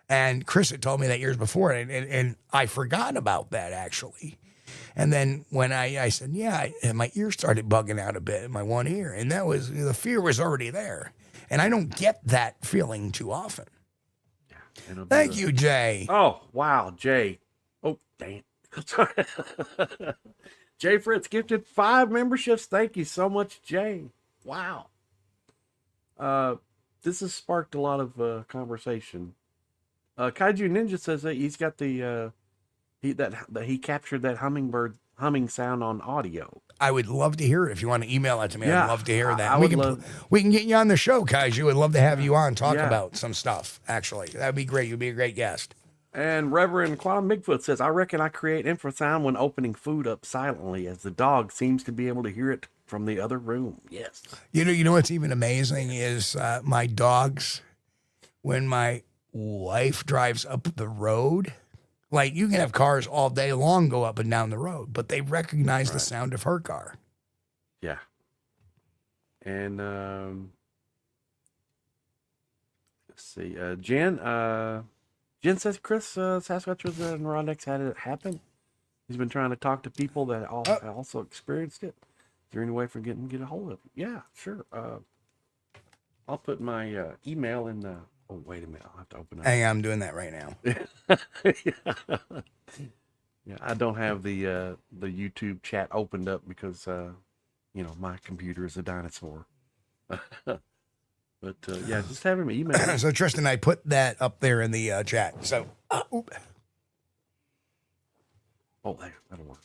S2: And Chris had told me that years before, and I forgot about that, actually. And then when I said, and my ear started bugging out a bit in my one ear, and that was, the fear was already there. And I don't get that feeling too often.
S3: Yeah.
S2: Thank you, Jay.
S3: Oh, wow, Jay. Oh, dang it. Jay Fritz gifted 5 memberships. Thank you so much, Jay. Wow. This has sparked a lot of conversation. Kaiju Ninja says that he's got he captured that hummingbird humming sound on audio.
S2: I would love to hear it. If you want to email it to me,
S3: Yeah,
S2: I'd love to hear that.
S3: I would love.
S2: We can get you on the show, Kaiju. I'd love to have you on, talk about some stuff, actually. That'd be great. You'd be a great guest.
S3: And Reverend Quantum Bigfoot says, I reckon I create infrasound when opening food up silently, as the dog seems to be able to hear it from the other room. Yes.
S2: You know what's even amazing is my dogs, when my wife drives up the road, like you can have cars all day long go up and down the road, but they recognize the sound of her car.
S3: Yeah. And let's see. Jen says Chris Sasquatch was in Rondex had it happen. He's been trying to talk to people that also experienced it. Is there any way for get a hold of it? Yeah, sure. I'll put my email in the. Oh, wait a minute. I'll have to open it.
S2: Hang on, I'm doing that right now.
S3: Yeah, I don't have the YouTube chat opened up because my computer is a dinosaur. But just have him email.
S2: So Tristan, I put that up there in the chat. So,
S3: oh, that'll work.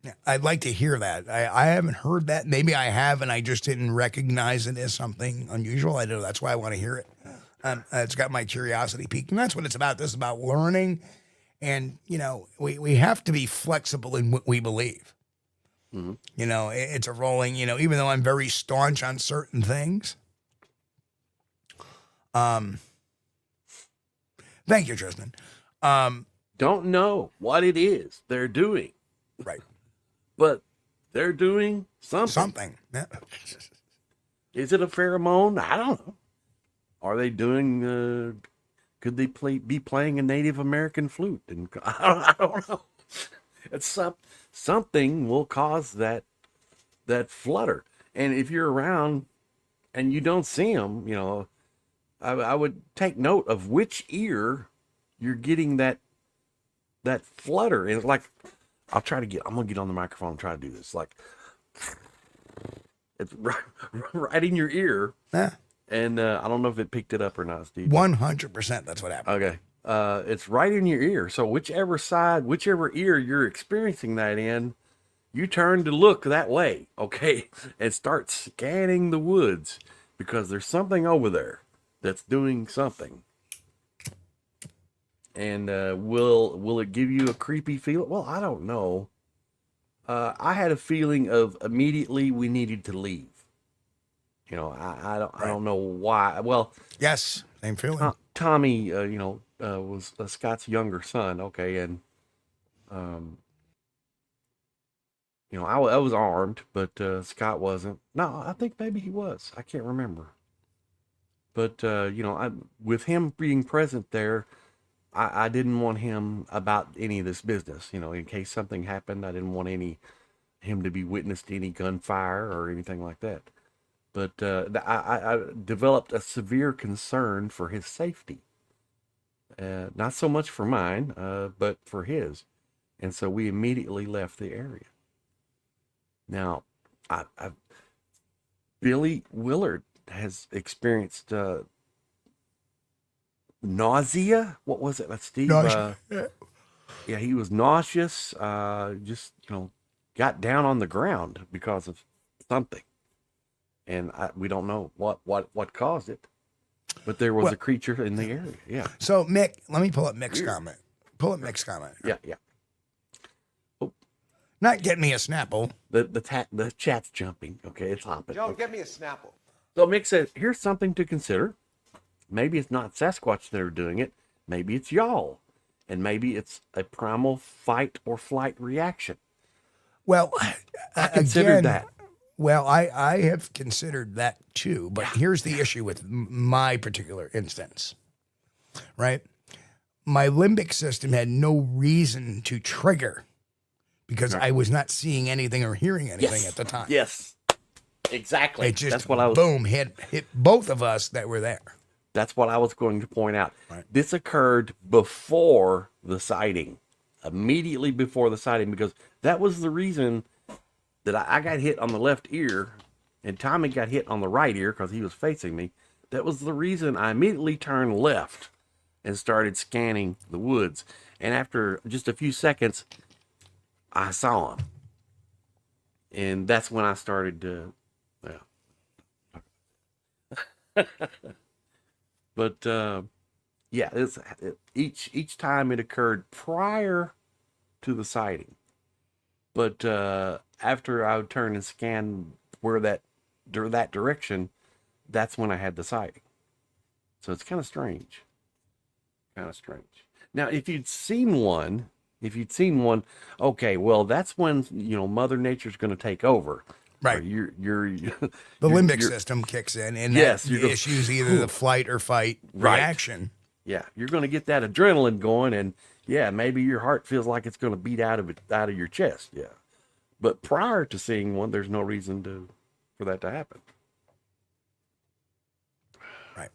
S2: Yeah, I'd like to hear that. I haven't heard that. Maybe I have, and I just didn't recognize it as something unusual. I know that's why I want to hear it. It's got my curiosity peaked, and that's what it's about. This is about learning, and we have to be flexible in what we believe.
S3: Mm-hmm.
S2: It's a rolling. Even though I'm very staunch on certain things. Thank you, Tristan.
S3: Don't know what it is they're doing.
S2: Right.
S3: But they're doing something.
S2: Yeah.
S3: Is it a pheromone? I don't know. Are they doing, could they be playing a Native American flute? And I don't know. It's something will cause that flutter. And if you're around and you don't see them, I would take note of which ear you're getting that flutter. And it's like, I'm going to get on the microphone and try to do this. Like, it's right in your ear.
S2: Yeah.
S3: And I don't know if it picked it up or not, Steve.
S2: 100%. That's what happened.
S3: Okay. It's right in your ear. So whichever ear you're experiencing that in, you turn to look that way, okay? And start scanning the woods because there's something over there that's doing something. And will it give you a creepy feeling? Well, I don't know. I had a feeling of immediately we needed to leave. I don't know why. Well,
S2: yes, same feeling.
S3: Tommy, was Scott's younger son. Okay, and I was armed, but Scott wasn't. No, I think maybe he was. I can't remember. But with him being present there, I didn't want him about any of this business. In case something happened, I didn't want him to be witness to any gunfire or anything like that. But I developed a severe concern for his safety. Not so much for mine, but for his. And so we immediately left the area. Now, Billy Willard has experienced nausea. What was it, Steve?
S2: Nausea.
S3: Yeah, he was nauseous. Just got down on the ground because of something, and we don't know what caused it. But there was a creature in the area. Yeah.
S2: So Mick, let me pull up Mick's comment. Pull up Mick's comment.
S3: Yeah. Oh,
S2: Not get me a Snapple.
S3: the chat's jumping. Okay, it's hopping.
S5: Joe, get me a Snapple.
S3: So Mick says, here's something to consider. Maybe it's not Sasquatch that are doing it. Maybe it's y'all. And maybe it's a primal fight or flight reaction.
S2: Well,
S3: I considered
S2: again,
S3: that.
S2: Well, I have considered that too. But here's the issue with my particular instance, right? My limbic system had no reason to trigger because I was not seeing anything or hearing anything at the time.
S3: Yes, exactly.
S2: It just,
S3: that's what I was.
S2: Boom, hit both of us that were there.
S3: That's what I was going to point out.
S2: Right.
S3: This occurred before the sighting, immediately before the sighting, because that was the reason that I got hit on the left ear and Tommy got hit on the right ear because he was facing me. That was the reason I immediately turned left and started scanning the woods. And after just a few seconds, I saw him. And that's when I started to, But yeah, each time it occurred prior to the sighting. But after I would turn and scan where that direction, that's when I had the sighting. So it's kind of strange. Now, if you'd seen one, okay, well, that's when Mother Nature's going to take over.
S2: Right.
S3: You're
S2: the limbic system kicks in, and
S3: yes,
S2: the issue's either the flight or fight reaction.
S3: Yeah, you're going to get that adrenaline going, and yeah, maybe your heart feels like it's going to beat out of your chest. Yeah, but prior to seeing one, there's no reason for that to happen.
S2: Right.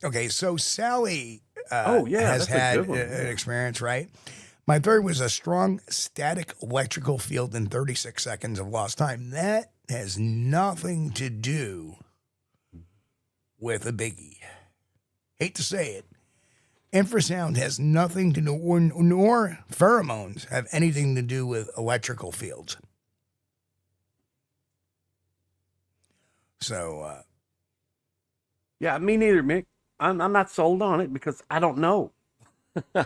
S2: Okay, so Sally
S3: that's
S2: has
S3: a
S2: had
S3: good one.
S2: an experience, right? My third was a strong static electrical field in 36 seconds of lost time. That has nothing to do with a biggie. Hate to say it. Infrasound has nothing to do, nor pheromones have anything to do with electrical fields. So,
S3: yeah, me neither, Mick. I'm not sold on it because I don't know. I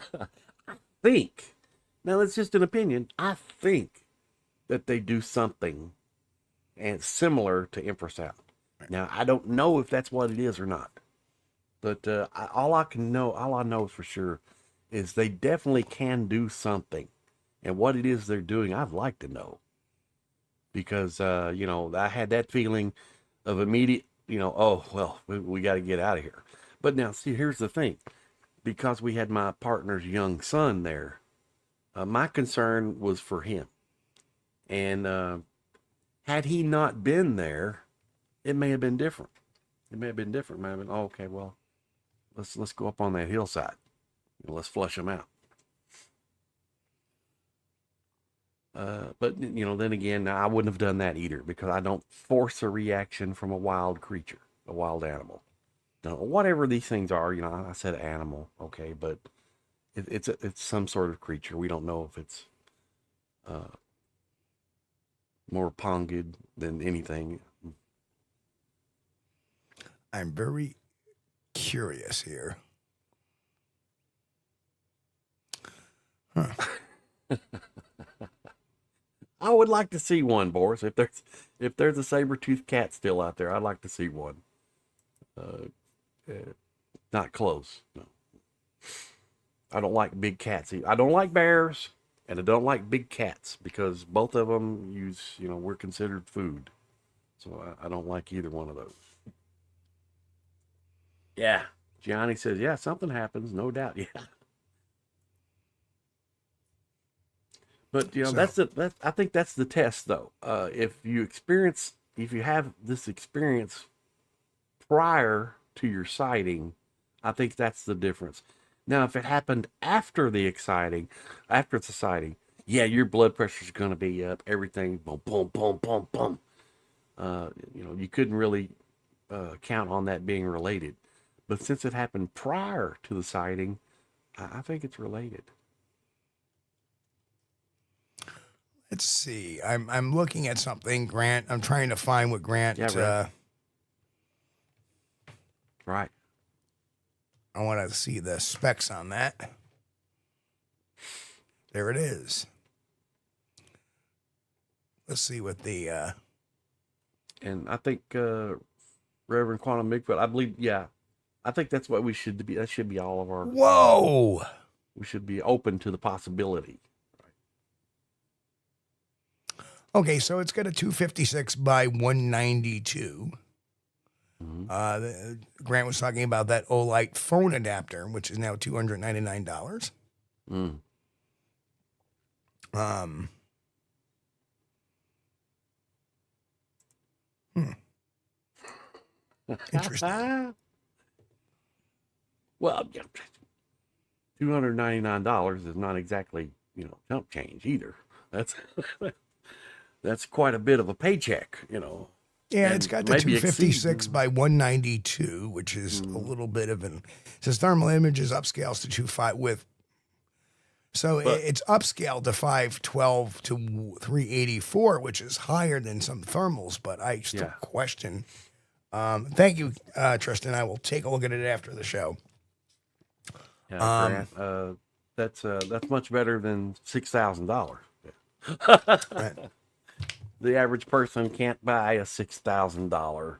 S3: think, now it's just an opinion, I think that they do something and similar to infrasound. Now, I don't know if that's what it is or not. But all I know for sure is they definitely can do something. And what it is they're doing, I'd like to know. Because, I had that feeling of immediate, oh, well, we got to get out of here. But now, see, here's the thing. Because we had my partner's young son there, my concern was for him. And had he not been there, it may have been different. It may have been different. It may have been, oh, okay, well, let's go up on that hillside. Let's flush him out. But, then again, I wouldn't have done that either because I don't force a reaction from a wild creature, a wild animal. Now, whatever these things are, I said animal, okay, but it's some sort of creature. We don't know if it's more pongid than anything.
S2: I'm very curious here. Huh.
S3: I would like to see one, Boris. If there's a saber-toothed cat still out there, I'd like to see one. Not close. No. I don't like big cats. I don't like bears, and I don't like big cats because both of them we're considered food. So I don't like either one of those. Yeah. Gianni says, yeah, something happens, no doubt. Yeah. But I think that's the test though. If you have this experience prior to your sighting, I think that's the difference. Now, if it happened after the sighting, yeah, your blood pressure is going to be up, everything, boom, boom, boom, boom, boom. You couldn't really count on that being related. But since it happened prior to the sighting, I think it's related.
S2: Let's see. I'm looking at something, Grant. I'm trying to find what Grant.
S3: Yeah, right. Right.
S2: I want to see the specs on that. There it is. Let's see what the.
S3: And I think Reverend Quantum Bigfoot, I believe, yeah, I think that's what we should be. That should be all of our.
S2: Whoa!
S3: We should be open to the possibility.
S2: Okay, so it's got a 256 by 192. Grant was talking about that Olight phone adapter, which is now $299. Interesting.
S3: Well, yeah, $299 is not exactly, chump change either. That's quite a bit of a paycheck,
S2: Yeah,
S3: and
S2: it's got the 256 by 192, which is a little bit of an. It says thermal images upscales to 2.5 with. So it's upscaled to 512 to 384, which is higher than some thermals, but I still question. Thank you, Tristan. I will take a look at it after the show.
S3: Yeah, Grant, that's much better than $6,000.
S2: Right.
S3: The average person can't buy a $6,000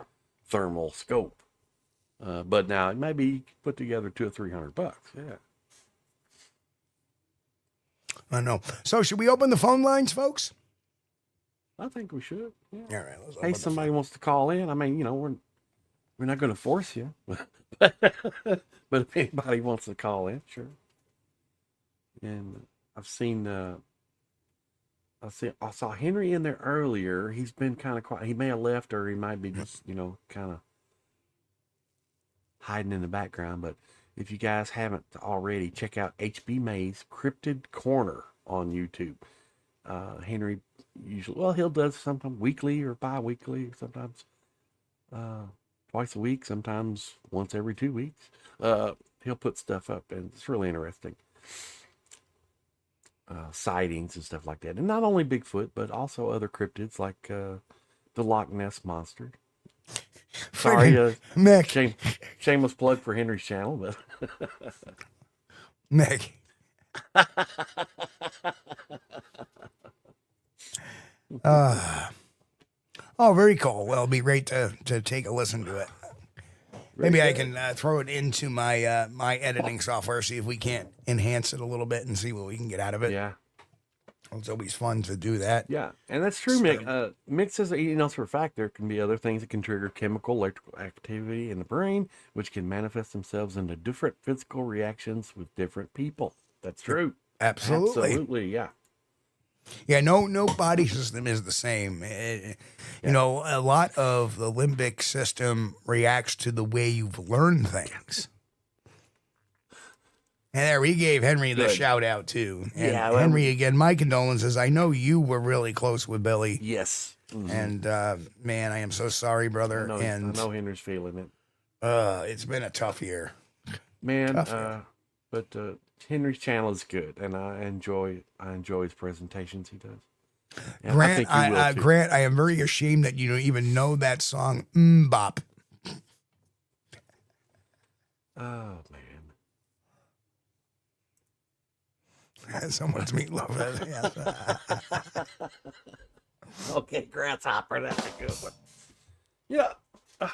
S3: thermal scope, but now it might be put together $200 or $300. Yeah,
S2: I know. So should we open the phone lines, folks?
S3: I think we should. Yeah.
S2: All right. Let's
S3: Hey, somebody wants to call in. I mean, we're not going to force you, but if anybody wants to call in, sure. And I've seen. I saw Henry in there earlier. He's been kind of quiet. He may have left, or he might be just, kind of hiding in the background. But if you guys haven't already, check out HB May's Cryptid Corner on YouTube. Henry usually, he'll do sometimes weekly or bi-weekly, sometimes twice a week, sometimes once every 2 weeks. He'll put stuff up, and it's really interesting. Sightings and stuff like that, and not only Bigfoot, but also other cryptids like the Loch Ness monster. Sorry,
S2: Mick.
S3: Shameless plug for Henry's channel, but
S2: Mick. Very cool. Well, it'll be great to take a listen to it. Maybe I can throw it into my my editing software, see if we can't enhance it a little bit and see what we can get out of it.
S3: Yeah.
S2: It's always fun to do that.
S3: Yeah, and that's true, Mick. Mick says that he knows for a fact there can be other things that can trigger chemical, electrical activity in the brain, which can manifest themselves into different physical reactions with different people. That's true.
S2: Absolutely.
S3: Absolutely, yeah.
S2: Yeah, no body system is the same. You know, a lot of the limbic system reacts to the way you've learned things. And there, we gave Henry the shout out too. And
S3: Yeah,
S2: Henry, again, my condolences. I know you were really close with Billy.
S3: Yes. Mm-hmm.
S2: And man, I am so sorry, brother.
S3: I know Henry's feeling it.
S2: It's been a tough year.
S3: Man,
S2: Tough year.
S3: but Henry's channel is good, and I enjoy his presentations he does. And
S2: Grant,
S3: I think you will too.
S2: Grant, I am very ashamed that you don't even know that song, Bop.
S3: Oh man.
S2: Someone's meatloaf. Yes.
S3: Okay, grasshopper, that's a good one. Yeah. I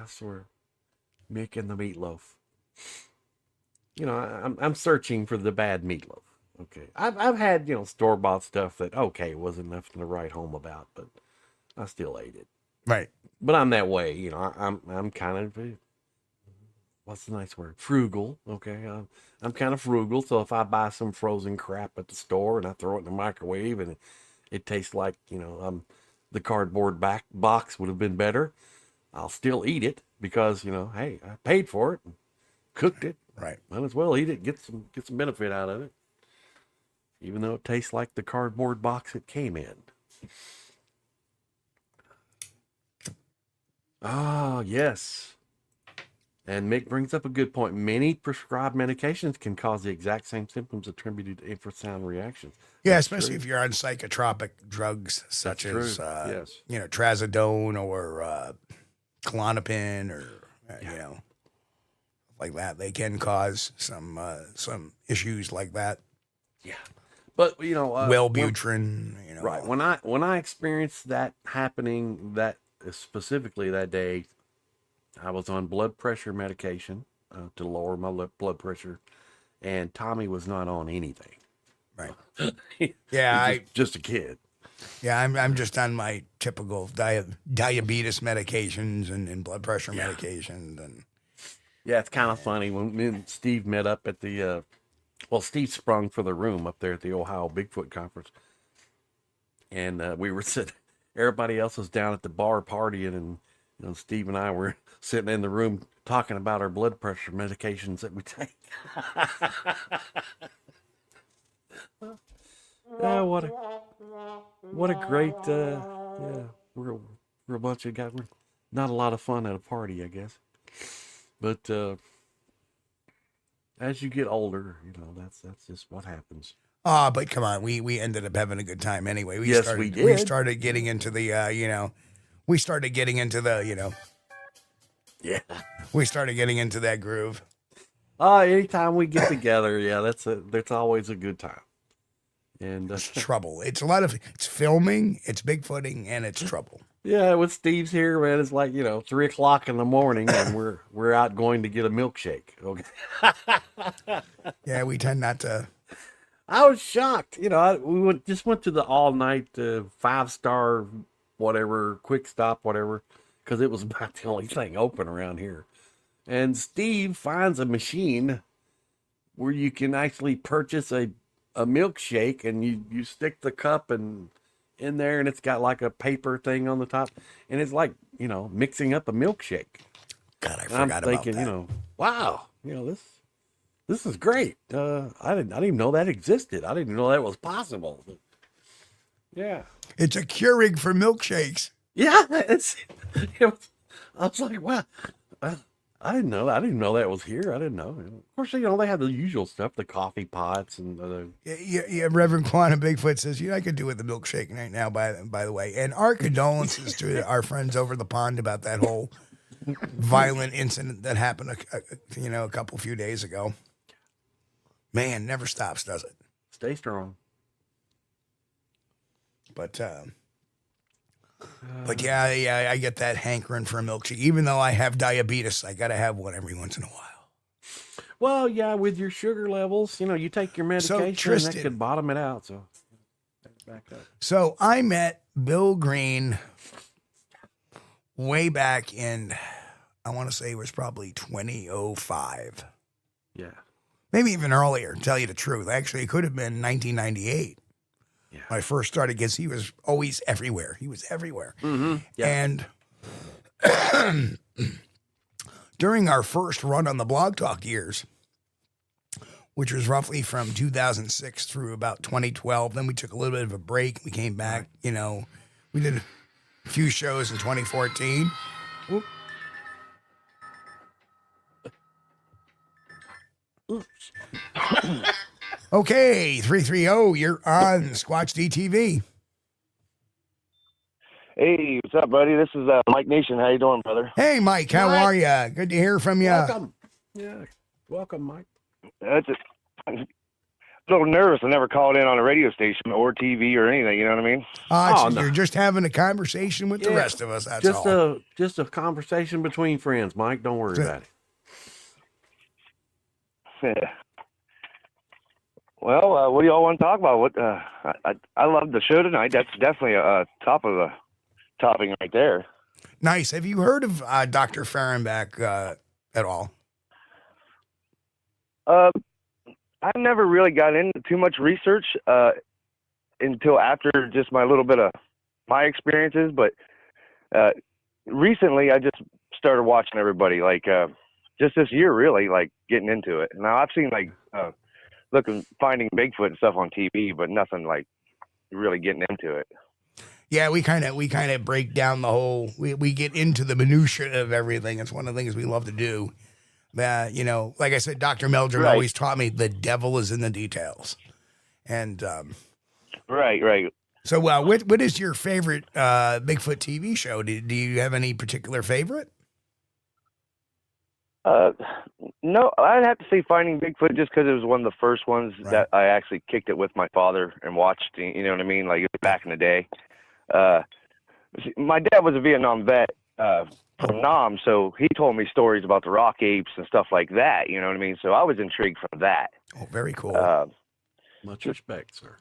S3: swear. Mick and the meatloaf. You know, I'm searching for the bad meatloaf. Okay. I've had, store-bought stuff that, wasn't nothing to write home about, but I still ate it.
S2: Right.
S3: But I'm that way, I'm kind of, what's the nice word? Frugal, okay? I'm kind of frugal, so if I buy some frozen crap at the store and I throw it in the microwave and it tastes like, the cardboard box would have been better, I'll still eat it because, hey, I paid for it and cooked it.
S2: Right.
S3: Might as well eat it, get some benefit out of it. Even though it tastes like the cardboard box it came in. Ah, yes. And Mick brings up a good point. Many prescribed medications can cause the exact same symptoms attributed to infrasound reactions.
S2: Yeah,
S3: That's
S2: especially
S3: true.
S2: if you're on psychotropic drugs such
S3: That's
S2: as,
S3: true. Yes.
S2: trazodone or Klonopin or, like that. They can cause some issues like that.
S3: Yeah. But,
S2: Wellbutrin,
S3: right. When I experienced that happening, that specifically that day, I was on blood pressure medication to lower my blood pressure, and Tommy was not on anything.
S2: Right.
S3: He's just a kid.
S2: Yeah, I'm just on my typical diabetes medications and blood pressure medications. And
S3: yeah, it's kind of funny when me and Steve met up at the Steve sprung for the room up there at the Ohio Bigfoot conference, and we were sitting. Everybody else was down at the bar partying, and Steve and I were sitting in the room talking about our blood pressure medications that we take. What a great we're a bunch of guys. We're not a lot of fun at a party, I guess, but as you get older, that's just what happens.
S2: But come on, we ended up having a good time anyway. We did. We started getting into the we started getting into the we started getting into that groove.
S3: Anytime we get together, that's always a good time. And
S2: it's trouble. It's it's filming, it's Bigfooting, and it's trouble.
S3: Yeah, when Steve's here, man, it's like 3:00 in the morning, and we're out going to get a milkshake. Okay.
S2: Yeah, we tend not to.
S3: I was shocked. We just went to the all night 5-star whatever quick stop whatever, because it was about the only thing open around here. And Steve finds a machine where you can actually purchase a milkshake, and you stick the cup in there, and it's got like a paper thing on the top, and it's like mixing up a milkshake.
S2: God, I forgot about that.
S3: Wow, this is great. I didn't even know that existed. I didn't even know that was possible. Yeah,
S2: it's a Keurig for milkshakes.
S3: Yeah, I was like, wow. I didn't know that. I didn't know that was here. I didn't know. Of course, they have the usual stuff, the coffee pots and the.
S2: Yeah. Reverend Quantum Bigfoot says, I could do with the milkshake right now. By the way, and our condolences to our friends over the pond about that whole violent incident that happened, a few days ago. Man, never stops, does it?
S3: Stay strong.
S2: But yeah, I get that hankering for a milkshake. Even though I have diabetes, I got to have one every once in a while.
S3: Well, yeah, with your sugar levels, you take your medication, and that could bottom it out. So, back up.
S2: So I met Bill Green way back in, I want to say it was probably 2005.
S3: Yeah.
S2: Maybe even earlier, to tell you the truth. Actually, it could have been 1998. Yeah. When I first started, because he was always everywhere. He was everywhere.
S3: Mm-hmm. Yeah.
S2: And during our first run on the Blog Talk years, which was roughly from 2006 through about 2012, then we took a little bit of a break. We came back, we did a few shows in 2014. Oops. Okay, 330, you're on Squatch-D TV.
S5: Hey, what's up, buddy? This is Mike Nation. How you doing, brother?
S2: Hey, Mike. How are you? Good to hear from you.
S3: Welcome. Yeah, welcome, Mike.
S5: I'm a little nervous. I never called in on a radio station or TV or anything. You know what I mean?
S2: No. You're just having a conversation with the rest of us. That's all.
S3: Just a conversation between friends, Mike. Don't worry about it.
S5: Yeah. Well, what do y'all want to talk about? I love the show tonight. That's definitely a top of the topping right there.
S2: Nice. Have you heard of Dr. Fahrenbach at all?
S5: I never really got into too much research until after just my little bit of my experiences. But recently, I just started watching everybody, just this year, really, getting into it. Now, I've seen, finding Bigfoot and stuff on TV, but nothing, really getting into it.
S2: Yeah, we kind of break down the whole, we get into the minutia of everything. It's one of the things we love to do. You know, like I said, Dr. Meldrum
S5: Right.
S2: always taught me the devil is in the details. And
S5: Right.
S2: so, what is your favorite Bigfoot TV show? Do you have any particular favorite?
S5: No, I'd have to say Finding Bigfoot just because it was one of the first ones
S2: Right.
S5: that I actually kicked it with my father and watched. You know what I mean? Like back in the day. My dad was a Vietnam vet from Nam, so he told me stories about the rock apes and stuff like that. You know what I mean? So I was intrigued from that.
S2: Oh, very cool.
S3: Much respect, sir.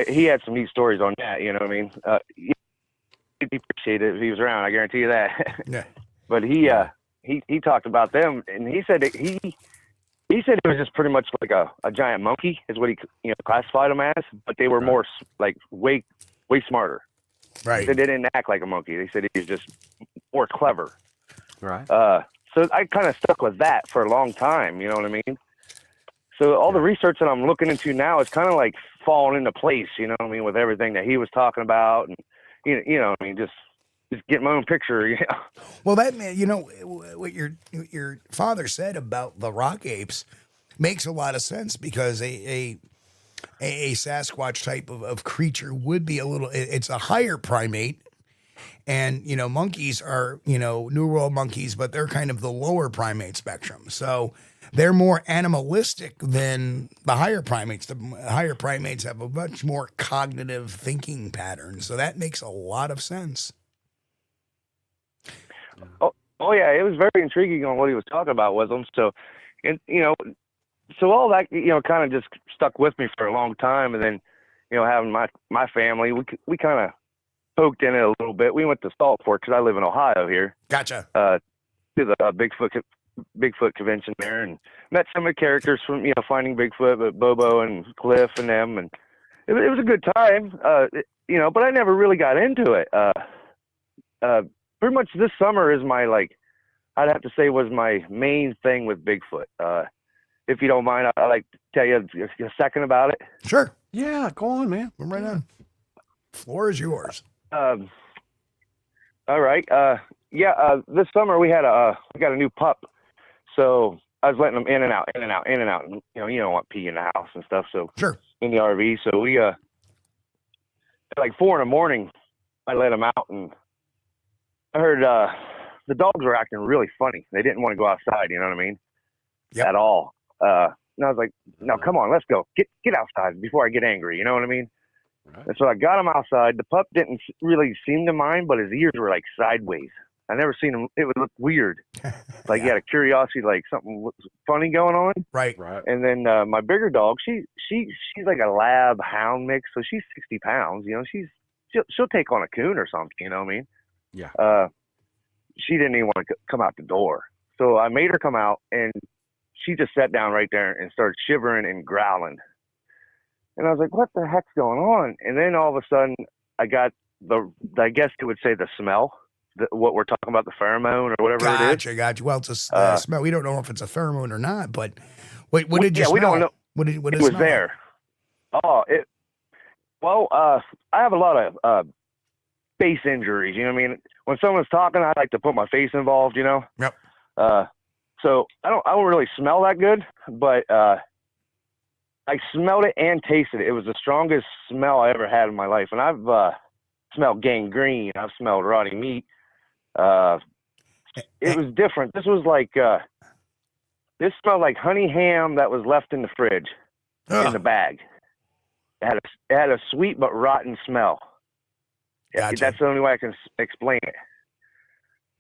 S5: He had some neat stories on that. You know what I mean? He'd appreciate it if he was around. I guarantee you that.
S2: Yeah.
S5: But he talked about them, and he said he said it was just pretty much like a giant monkey is what he classified them as, but they were more like way smarter.
S2: Right.
S5: They didn't act like a monkey. They said he was just more clever.
S3: Right.
S5: So I kind of stuck with that for a long time. You know what I mean? So all the research that I'm looking into now is kind of like falling into place. You know what I mean? With everything that he was talking about, and you know, I mean, just get my own picture. You know?
S2: Well, that what your father said about the rock apes makes a lot of sense because a Sasquatch type of creature would be it's a higher primate. And, monkeys are, New World monkeys, but they're kind of the lower primate spectrum. So they're more animalistic than the higher primates. The higher primates have a much more cognitive thinking pattern. So that makes a lot of sense.
S5: Oh yeah, it was very intriguing on what he was talking about with them. So, and so all that kind of just stuck with me for a long time. And then, having my family, we kind of poked in it a little bit. We went to Saltport because I live in Ohio here.
S2: Gotcha.
S5: To the Bigfoot convention there, and met some of the characters from Finding Bigfoot, but Bobo and Cliff and them, and it was a good time. But I never really got into it. Pretty much this summer is my I'd have to say was my main thing with Bigfoot. If you don't mind, I'd like to tell you a second about it.
S2: Sure.
S3: Yeah, go on, man.
S2: Come right on. Floor is yours.
S5: All right. This summer we got a new pup, so I was letting them in and out. And, you don't want pee in the house and stuff. So
S2: Sure.
S5: In the RV. So we, at like 4 a.m, I let them out, and I heard, the dogs were acting really funny. They didn't want to go outside. You know what I mean?
S2: Yep.
S5: At all. And I was like, no, come on, let's go. Get outside before I get angry. You know what I mean?
S3: Right.
S5: And so I got him outside. The pup didn't really seem to mind, but his ears were like sideways. I never seen him. It would look weird. Like he had a curiosity, like something was funny going on.
S2: Right.
S5: And then my bigger dog, she's like a lab hound mix, so she's 60 pounds. She'll take on a coon or something. You know what I mean?
S3: Yeah.
S5: She didn't even want to come out the door, so I made her come out, and she just sat down right there and started shivering and growling. And I was like, what the heck's going on? And then all of a sudden I got I guess you would say the smell, what we're talking about, the pheromone or whatever it is.
S2: Gotcha. Well, it's a smell. We don't know if it's a pheromone or not, but what did you smell?
S5: We don't know.
S2: What
S5: it was there. Like? I have a lot of face injuries. You know what I mean? When someone's talking, I like to put my face involved,
S2: Yep.
S5: So I don't really smell that good, but I smelled it and tasted it. It was the strongest smell I ever had in my life. And I've smelled gangrene. I've smelled rotting meat. It was different. This was like, this smelled like honey ham that was left in the fridge in the bag. It had a sweet but rotten smell.
S2: Gotcha.
S5: That's the only way I can explain it.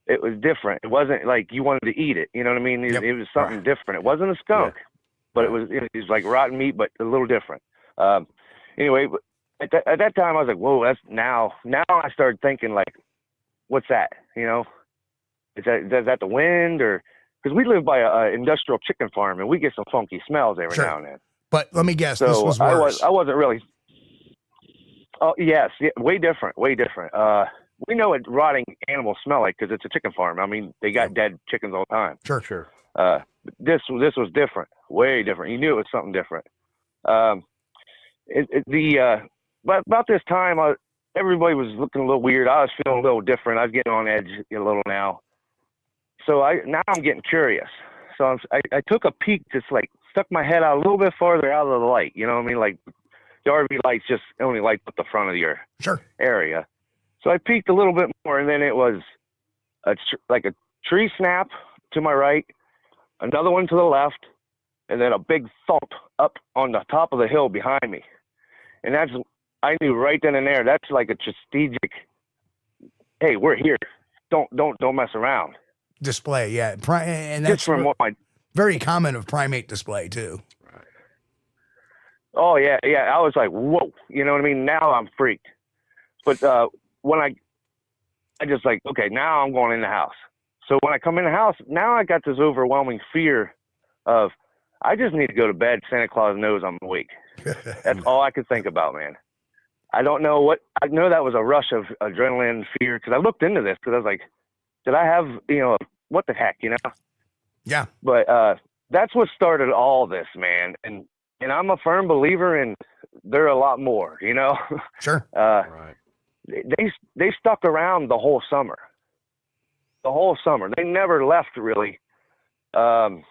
S5: It was different. It wasn't like you wanted to eat it. You know what I mean? It was something different. It wasn't a skunk. But it was like rotten meat, but a little different. Anyway, at that time, I was like, whoa, that's now I started thinking, like, what's that? Is that the wind? Or because we live by a industrial chicken farm, and we get some funky smells every now and then.
S2: But let me guess,
S5: so
S2: this was worse.
S5: I wasn't really. Oh, yes. Yeah, way different. We know what rotting animals smell like because it's a chicken farm. I mean, they got dead chickens all the time.
S2: Sure.
S5: This was different, way different. You knew it was something different. But about this time, everybody was looking a little weird. I was feeling a little different. I was getting on edge a little now. So now I'm getting curious. So I took a peek, just like stuck my head out a little bit farther out of the light. You know what I mean? Like the RV lights just only light up the front of your area. So I peeked a little bit more, and then it was like a tree snap to my right, another one to the left, and then a big thump up on the top of the hill behind me. And I knew right then and there, that's like a strategic, hey, we're here. Don't mess around.
S2: Display, yeah. And that's
S5: just from what
S2: very common of primate display too.
S3: Right.
S5: Oh yeah. I was like, whoa, you know what I mean? Now I'm freaked. But when I just like, okay, now I'm going in the house. So when I come in the house, now I got this overwhelming fear of, I just need to go to bed. Santa Claus knows I'm awake. That's all I could think about, man. I don't know what, I know that was a rush of adrenaline, fear, because I looked into this because I was like, did I have, what the heck,
S2: Yeah.
S5: But that's what started all this, man. And I'm a firm believer in there are a lot more,
S2: Sure.
S3: Right.
S5: They stuck around the whole summer. They never left, really. Never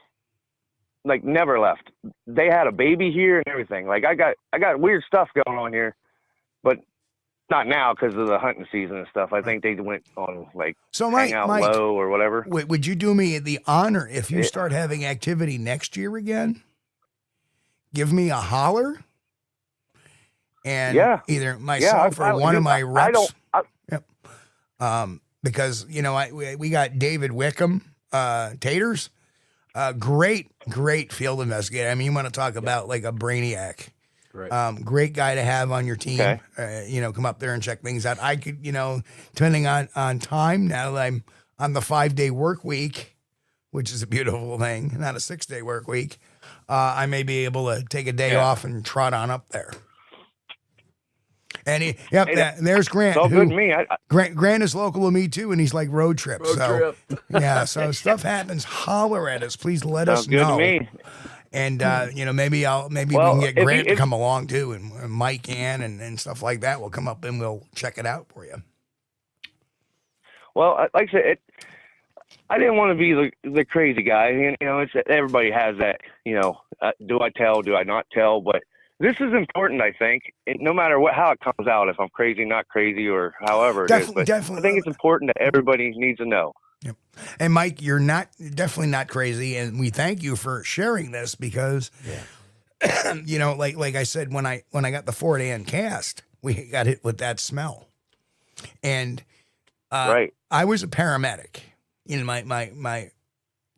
S5: left. They had a baby here and everything. Like I got weird stuff going on here, but not now because of the hunting season and stuff. I think they went on hang out
S2: Mike,
S5: low or whatever.
S2: Would you do me the honor if you start having activity next year again? Give me a holler, and either myself or one of my reps. Because we got David Wickham, Taters, great field investigator. I mean, you want to talk about like a brainiac.
S3: Right.
S2: Great guy to have on your team. Okay. Come up there and check things out. I could, depending on time, now that I'm on the 5-day work week, which is a beautiful thing, not a 6-day work week, I may be able to take a day off and trot on up there. And there's Grant.
S5: It's all good to me.
S2: Grant is local to me too, and he's like road trip. So stuff happens. Holler at us, please. Let us know.
S5: Sounds good to me.
S2: And maybe we can get Grant to come along too, and Mike can and stuff like that. We'll come up and we'll check it out for you.
S5: Well, like I said, I didn't want to be the crazy guy. Everybody has that. Do I tell? Do I not tell? But this is important, I think. No matter how it comes out, if I'm crazy, not crazy, or however it is. But definitely. I think it's important that everybody needs to know.
S2: Yep. And Mike, you're definitely not crazy, and we thank you for sharing this because, like I said, when I got the Fort Ann cast, we got hit with that smell, and I was a paramedic in my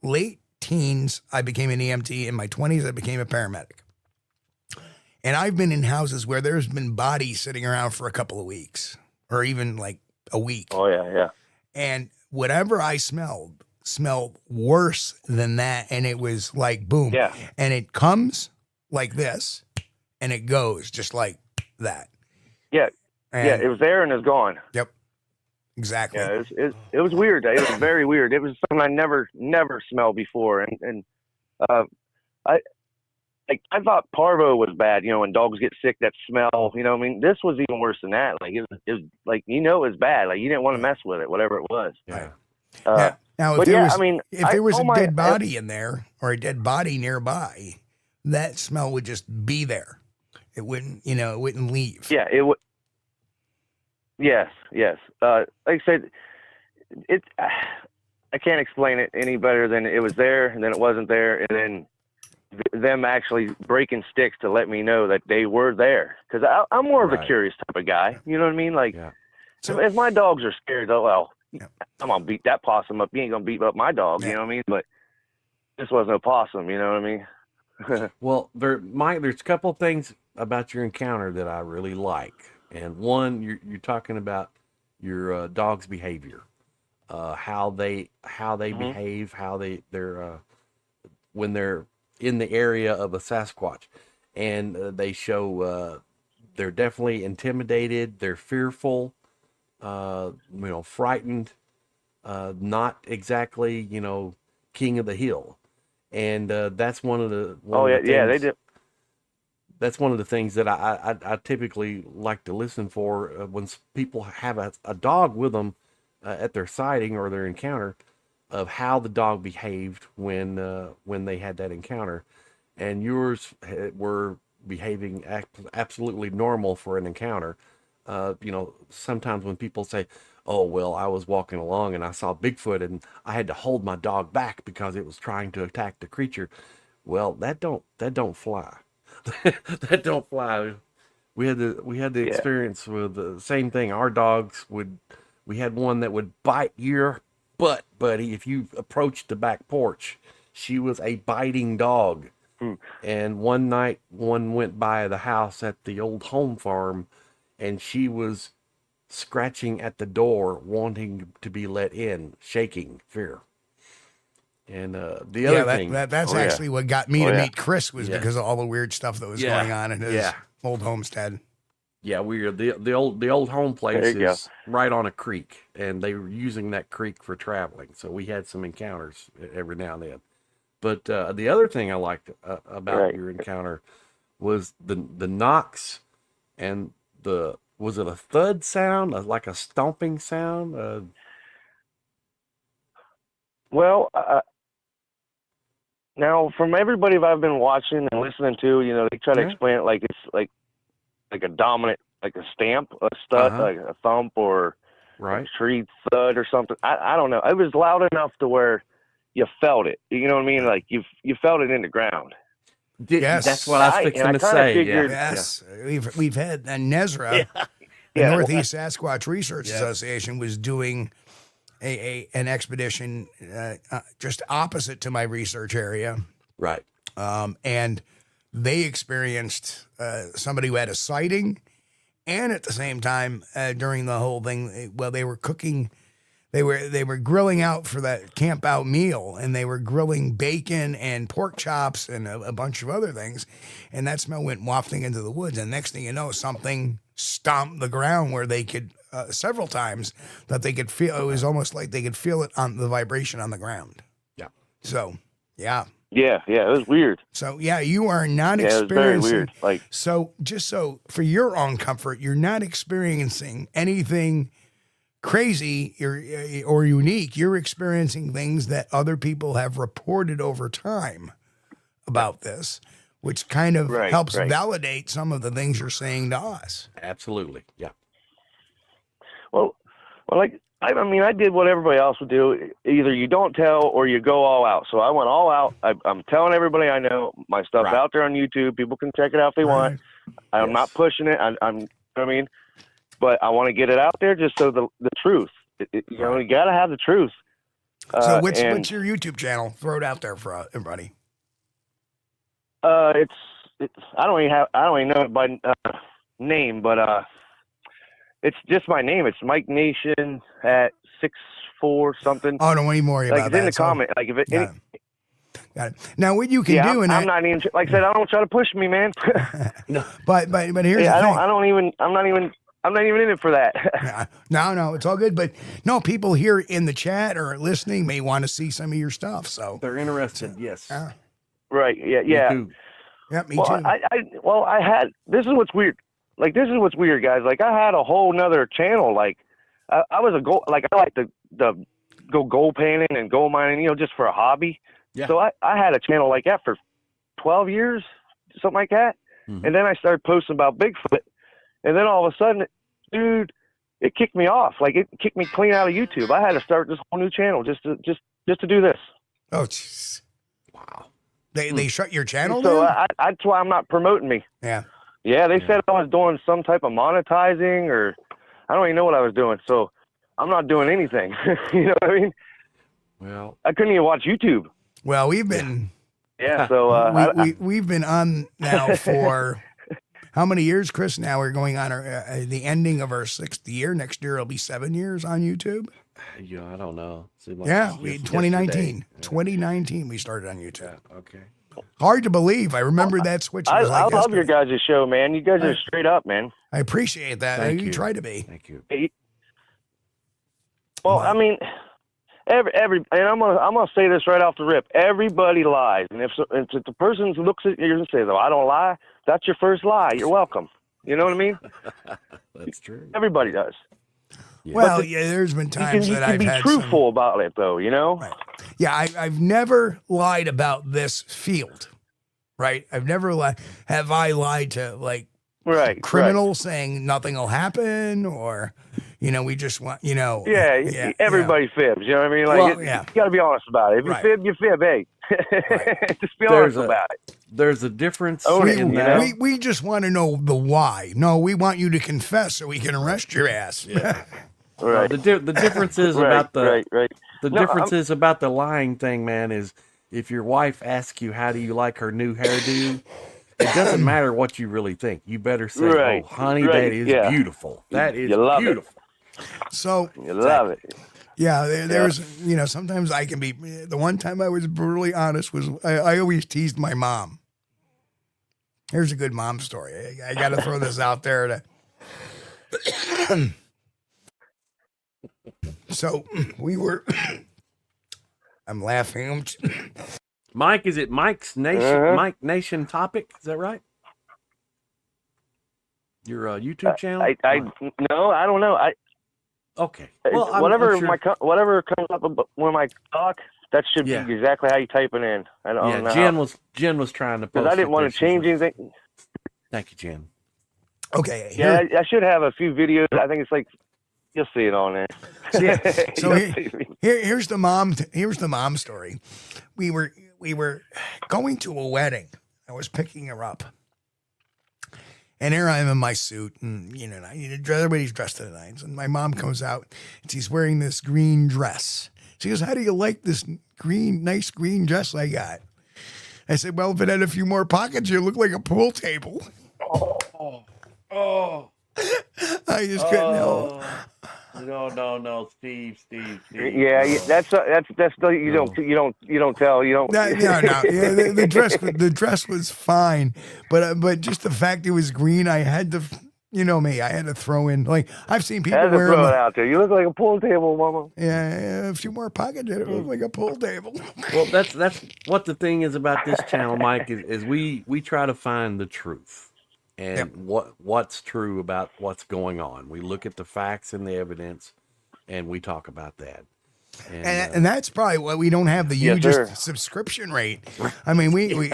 S2: late teens. I became an EMT. In my 20s, I became a paramedic, and I've been in houses where there's been bodies sitting around for a couple of weeks or even like a week.
S5: Oh yeah.
S2: And whatever I smelled worse than that. And it was like, boom.
S5: Yeah.
S2: And it comes like this and it goes just like that.
S5: Yeah.
S2: And
S5: it was there and it's gone.
S2: Yep. Exactly.
S5: Yeah. It was weird. It was very weird. It was something I never smelled before. And I thought parvo was bad, when dogs get sick, that smell, I mean, this was even worse than that. Like it was like, it was bad. Like you didn't want to mess with it, whatever it was.
S3: Yeah.
S2: Now, if there was a dead body in there or a dead body nearby, that smell would just be there. It wouldn't, it wouldn't leave.
S5: Yeah, it would. Yes. Like I said, I can't explain it any better than it was there and then it wasn't there. And then them actually breaking sticks to let me know that they were there. Cause I'm more of a curious type of guy. You know what I mean? Like so if my dogs are scared, I'm going to beat that possum up. You ain't going to beat up my dog. You know what I mean? But this wasn't a possum. You know what I mean?
S3: Well, there's a couple of things about your encounter that I really like. And one, you're talking about your dog's behavior, how they behave, how they're when they're in the area of a Sasquatch, and they show they're definitely intimidated, they're fearful, frightened, not exactly king of the hill, and that's one of the
S5: they did.
S3: That's one of the things that I typically like to listen for when people have a dog with them at their sighting or their encounter. of how the dog behaved when they had that encounter, and yours were behaving absolutely normal for an encounter. Sometimes when people say, "Oh, well, I was walking along and I saw Bigfoot and I had to hold my dog back because it was trying to attack the creature," well, that don't fly. That don't fly. We had the experience with the same thing. Our dogs we had one that would bite your butt, buddy, if you approached the back porch. She was a biting dog. And one night, one went by the house at the old home farm, and she was scratching at the door, wanting to be let in, shaking fear. And the other thing,
S2: that's actually what got me to meet Chris was because of all the weird stuff that was going on in his old homestead.
S3: Yeah, the old home place is right on a creek, and they were using that creek for traveling. So we had some encounters every now and then. But the other thing I liked about your encounter was the knocks and was it a thud sound, like a stomping sound?
S5: Well, now from everybody I've been watching and listening to, they try to explain it like it's like a dominant, like a stamp, a stud, like a thump or a tree thud or something. I don't know. It was loud enough to where you felt it. You know what I mean? Like you felt it in the ground.
S3: Yes, that's what I was fixing to say.
S2: Figured, yes, we've had NESRA, the Northeast Sasquatch Research Association, was doing an expedition just opposite to my research area,
S3: right?
S2: And they experienced somebody who had a sighting, and at the same time during the whole thing, they were cooking. They were grilling out for that camp out meal, and they were grilling bacon and pork chops and a bunch of other things, and that smell went wafting into the woods. And next thing you know, something stomped the ground where they could several times that they could feel. It was almost like they could feel it on the vibration on the ground.
S3: Yeah.
S2: So, yeah.
S5: Yeah, it was weird.
S2: So, you are not experiencing.
S5: It was very weird.
S2: So, just so for your own comfort, you're not experiencing anything crazy or unique. You're experiencing things that other people have reported over time about this, which kind of helps validate some of the things you're saying to us.
S3: Absolutely. Yeah.
S5: Well, I did what everybody else would do. Either you don't tell or you go all out. So I went all out. I'm telling everybody I know my stuff out there on YouTube. People can check it out if they want. I'm not pushing it. But I want to get it out there just so the truth. You got to have the truth.
S2: So what's your YouTube channel? Throw it out there for everybody.
S5: I don't even know it by name, but it's just my name. It's Mike Nation at 6'4" something.
S2: Oh, don't worry more about that.
S5: In the comment. Like if it.
S2: Got it. Now, what you can do, and
S5: I'm not even like I said. I don't try to push me, man.
S2: No, but here's the thing.
S5: I'm not even in it for that.
S2: No, it's all good. But no, people here in the chat or listening may want to see some of your stuff. So
S3: they're interested. Yes.
S5: Right. Yeah.
S2: Me too.
S5: I had. This is what's weird. Like this is what's weird, guys. Like I had a whole nother channel. Like I was I like to go gold panning and gold mining. Just for a hobby. Yeah. So I had a channel like that for 12 years, something like that. Mm-hmm. And then I started posting about Bigfoot. And then all of a sudden, dude, it kicked me off. Like it kicked me clean out of YouTube. I had to start this whole new channel just to do this.
S2: Oh, jeez. Wow. They shut your channel
S5: so
S2: down?
S5: that's why I'm not promoting me.
S2: Yeah.
S5: Yeah, they said I was doing some type of monetizing or I don't even know what I was doing. So I'm not doing anything. You know what I mean?
S3: Well,
S5: I couldn't even watch YouTube.
S2: Well, we've been.
S5: Yeah. So
S2: we've been on now for how many years, Chris? Now we're going on the ending of our 6th year. Next year it'll be 7 years on YouTube.
S3: Yeah, I don't know.
S2: Like 2019. 2019 we started on YouTube.
S3: Yeah, okay.
S2: Hard to believe. I remember that switch.
S5: I love your guys' show, man. You guys are straight up, man.
S2: I appreciate that.
S3: Thank you.
S2: Try to be.
S3: Thank you.
S5: Well, I mean, and I'm gonna say this right off the rip. Everybody lies, and if the person looks at you and says, "Oh, I don't lie," that's your first lie. You're welcome. You know what I mean?
S3: That's true.
S5: Everybody does.
S2: Well, there's been times that I've
S5: be
S2: had
S5: truthful about it, though. You know.
S2: Right. Yeah, I've never lied about this field. Right. I've never lied. Have I lied to like criminals saying nothing will happen, or we just want
S5: everybody fibs. You know what I mean? Like, you got to be honest about it. If you fib, you fib. Hey, just be honest about it.
S3: There's a difference
S2: in that. We just want to know the why. No, we want you to confess so we can arrest your ass.
S3: Yeah. Right. The difference is about the difference is about the lying thing, man. Is if your wife asks you how do you like her new hairdo, it doesn't matter what you really think. You better say, "Oh, honey, that is beautiful. That is beautiful."
S2: So
S5: you love it.
S2: Yeah, there's sometimes I can be. The one time I was brutally honest was I always teased my mom. Here's a good mom story. I got to throw this out there. So we were. I'm laughing.
S3: Mike, is it Mike's Nation? Mike Nation Topic? Is that right? Your YouTube channel?
S5: No, I don't know.
S3: Okay.
S5: Well, whatever whatever comes up when I talk, that should be exactly how you type it in. I don't know.
S3: Jen was trying to post.
S5: Because I didn't want to change anything.
S3: Thank you, Jen.
S2: Okay.
S5: I should have a few videos. I think it's like you'll see it on there.
S2: So here's the mom. Here's the mom story. We were going to a wedding. I was picking her up. And here I am in my suit, and everybody's dressed to the nines. And my mom comes out, and she's wearing this green dress. She goes, "How do you like this nice green dress I got?" I said, "Well, if it had a few more pockets, you look like a pool table."
S3: Oh.
S2: I just couldn't help.
S3: No, Steve.
S5: Yeah, that's you don't tell. You don't.
S2: No. Yeah, the dress was fine, but just the fact it was green, I had to, I had to throw in. Like I've seen people wear
S5: throw it out there. You look like a pool table, mama.
S2: Yeah, a few more pockets, it looked like a pool table.
S3: Well, that's what the thing is about this channel, Mike. Is we try to find the truth. And what's true about what's going on. We look at the facts and the evidence, and we talk about that.
S2: And that's probably why we don't have the hugest subscription rate. I mean, we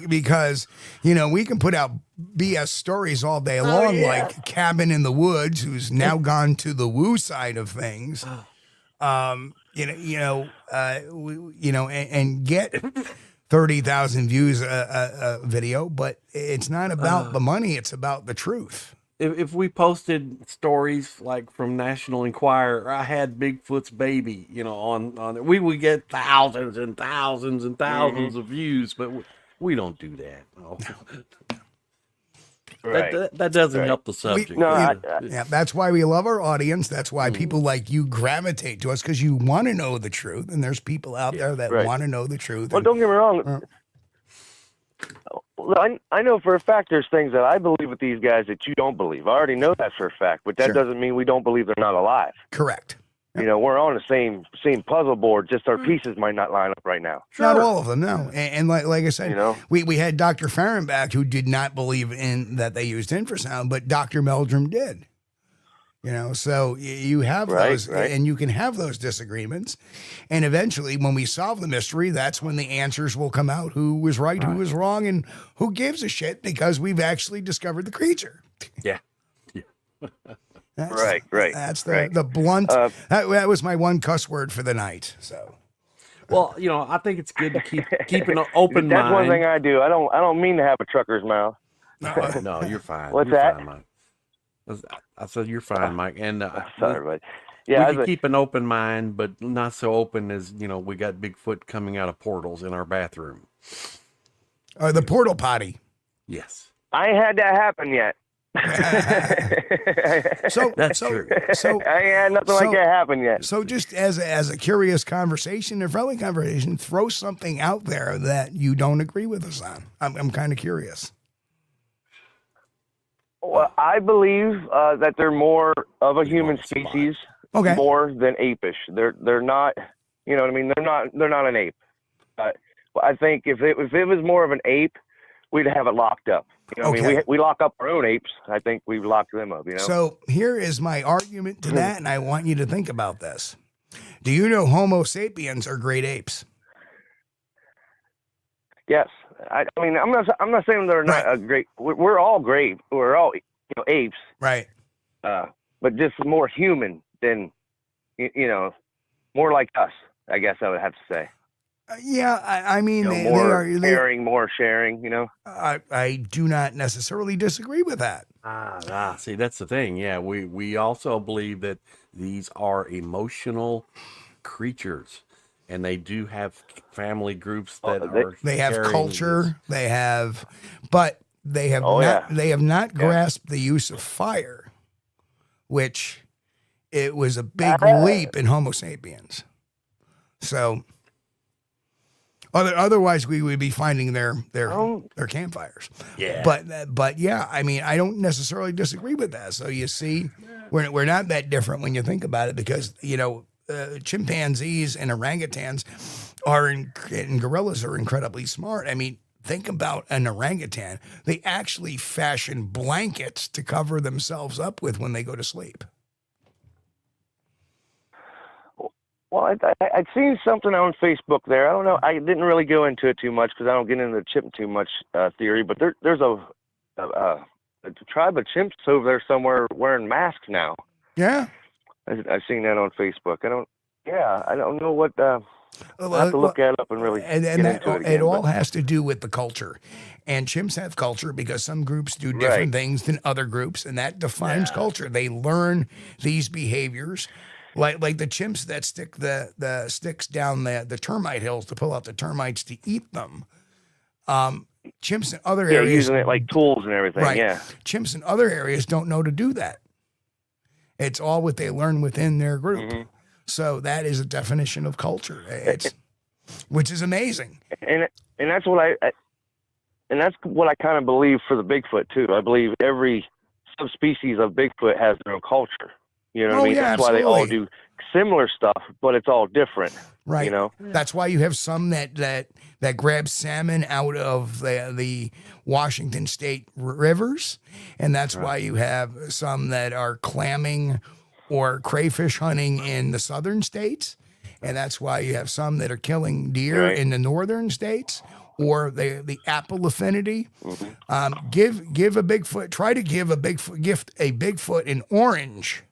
S2: because we can put out BS stories all day long, like Cabin in the Woods, who's now gone to the woo side of things. And get 30,000 views a video, but it's not about the money, it's about the truth.
S3: If we posted stories like from National Enquirer, I had Bigfoot's baby, on we would get thousands and thousands and thousands of views, but we don't do that. No.
S5: Right.
S3: That doesn't help the subject.
S2: That's why we love our audience. That's why people like you gravitate to us, because you want to know the truth, and there's people out there that want to know the truth.
S5: Well, don't get me wrong. I know for a fact there's things that I believe with these guys that you don't believe. I already know that for a fact, but that doesn't mean we don't believe they're not alive.
S2: Correct.
S5: We're on the same puzzle board, just our pieces might not line up right now.
S2: Not all of them, no. And like I said, we had Dr. Fahrenbach, who did not believe in that they used infrasound, but Dr. Meldrum did. So you have those, and you can have those disagreements. And eventually, when we solve the mystery, that's when the answers will come out: who was right, who was wrong, and who gives a shit, because we've actually discovered the creature.
S3: Yeah.
S2: Right. That's the blunt. That was my one cuss word for the night. So,
S3: well, I think it's good to keep an open mind.
S5: That's one thing I do. I don't mean to have a trucker's mouth.
S3: No, you're fine.
S5: What's
S3: you're
S5: that?
S3: Fine, Mike. I said you're fine, Mike. And
S5: sorry, buddy.
S3: We can keep an open mind, but not so open as we got Bigfoot coming out of portals in our bathroom.
S2: The portal potty.
S3: Yes.
S5: I ain't had that happen yet.
S3: That's true.
S2: So
S5: I ain't had nothing like that happen yet.
S2: So just as a curious conversation, a friendly conversation, throw something out there that you don't agree with us on. I'm kind of curious.
S5: Well, I believe that they're more of a human species, more than apish. They're not, you know what I mean? They're not an ape. I think if it was more of an ape, we'd have it locked up. You know, I mean, we lock up our own apes. I think we've locked them up, you know?
S2: So here is my argument to that, and I want you to think about this. Do you know Homo sapiens are great apes?
S5: Yes. I mean, I'm not saying they're not a great. We're all great. We're all apes.
S2: Right.
S5: But just more human than, more like us. I guess I would have to say.
S2: Yeah, I mean, they
S5: more
S2: are
S5: caring, more sharing.
S2: I do not necessarily disagree with that.
S3: See, that's the thing. Yeah, we also believe that these are emotional creatures, and they do have family groups that
S2: they have culture. They have, but they have They have not grasped the use of fire, which it was a big leap in Homo sapiens. So. Otherwise, we would be finding their campfires.
S3: Yeah.
S2: But yeah, I mean, I don't necessarily disagree with that. So you see, we're not that different when you think about it, because chimpanzees and orangutans and gorillas are incredibly smart. I mean, think about an orangutan. They actually fashion blankets to cover themselves up with when they go to sleep.
S5: Well, I'd seen something on Facebook there. I don't know. I didn't really go into it too much because I don't get into the chimp too much theory. But there's a tribe of chimps over there somewhere wearing masks now.
S2: Yeah,
S5: I've seen that on Facebook. I don't know what. I'll have to look that up and really get into it again.
S2: It all has to do with the culture. And chimps have culture because some groups do different things than other groups, and that defines culture. They learn these behaviors. Like the chimps that stick the sticks down the termite hills to pull out the termites to eat them. Chimps in other areas
S5: using it like tools and everything.
S2: Right.
S5: Yeah,
S2: chimps in other areas don't know to do that. It's all what they learn within their group. Mm-hmm. So that is a definition of culture. Which is amazing.
S5: And that's what I kind of believe for the Bigfoot too. I believe every subspecies of Bigfoot has their own culture. You know what I mean? That's
S2: absolutely.
S5: why they all do similar stuff, but it's all different.
S2: Right.
S5: You know?
S2: That's why you have some that grab salmon out of the Washington State rivers, and that's why you have some that are clamming or crayfish hunting in the southern states, and that's why you have some that are killing deer in the northern states. Or the apple affinity. Mm-hmm. Give a Bigfoot. Try to give a Bigfoot an orange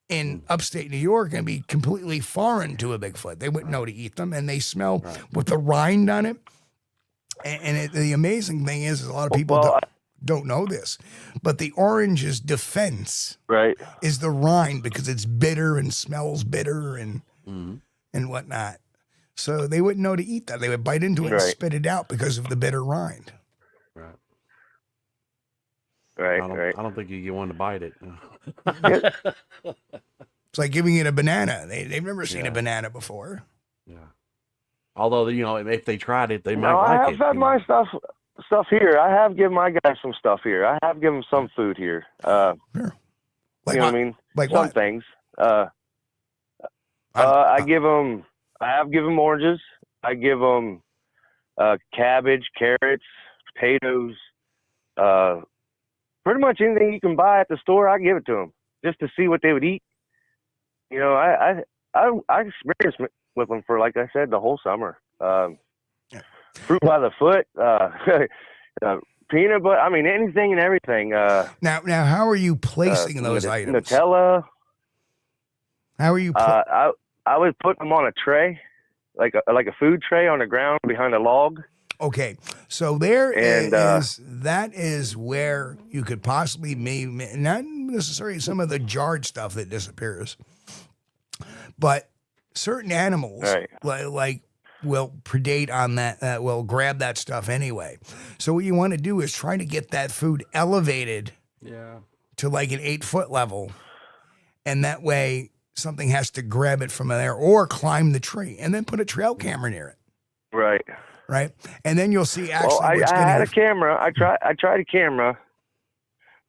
S2: in upstate New York and be completely foreign to a Bigfoot. They wouldn't know to eat them, and they smell with the rind on it. And the amazing thing is a lot of people don't know this, but the orange's defense is the rind, because it's bitter and smells bitter and whatnot. So they wouldn't know to eat that. They would bite into it and spit it out because of the bitter rind.
S5: Right.
S3: I don't think you get one to bite it.
S2: It's like giving it a banana. They've never seen a banana before.
S3: Yeah. Although, if they tried it, they might like it.
S5: I have had my stuff here. I have given my guys some stuff here. I have given some food here.
S2: Sure.
S5: Like you know what I mean?
S2: Like
S5: some
S2: what?
S5: Things. I have given oranges. I give them cabbage, carrots, potatoes, pretty much anything you can buy at the store. I give it to them just to see what they would eat. I experienced with them for, like I said, the whole summer. Fruit by the foot, peanut butter. I mean, anything and everything.
S2: Now, how are you placing those items?
S5: Nutella.
S2: How are you?
S5: I would put them on a tray, like a food tray on the ground behind a log.
S2: Okay, so that is where you could possibly not necessarily some of the jarred stuff that disappears, but certain animals like will predate on that, will grab that stuff anyway. So what you want to do is try to get that food elevated to like an 8-foot level, and that way something has to grab it from there or climb the tree and then put a trail camera near it. Right. And then you'll see actually.
S5: Well, I had a camera. I tried a camera,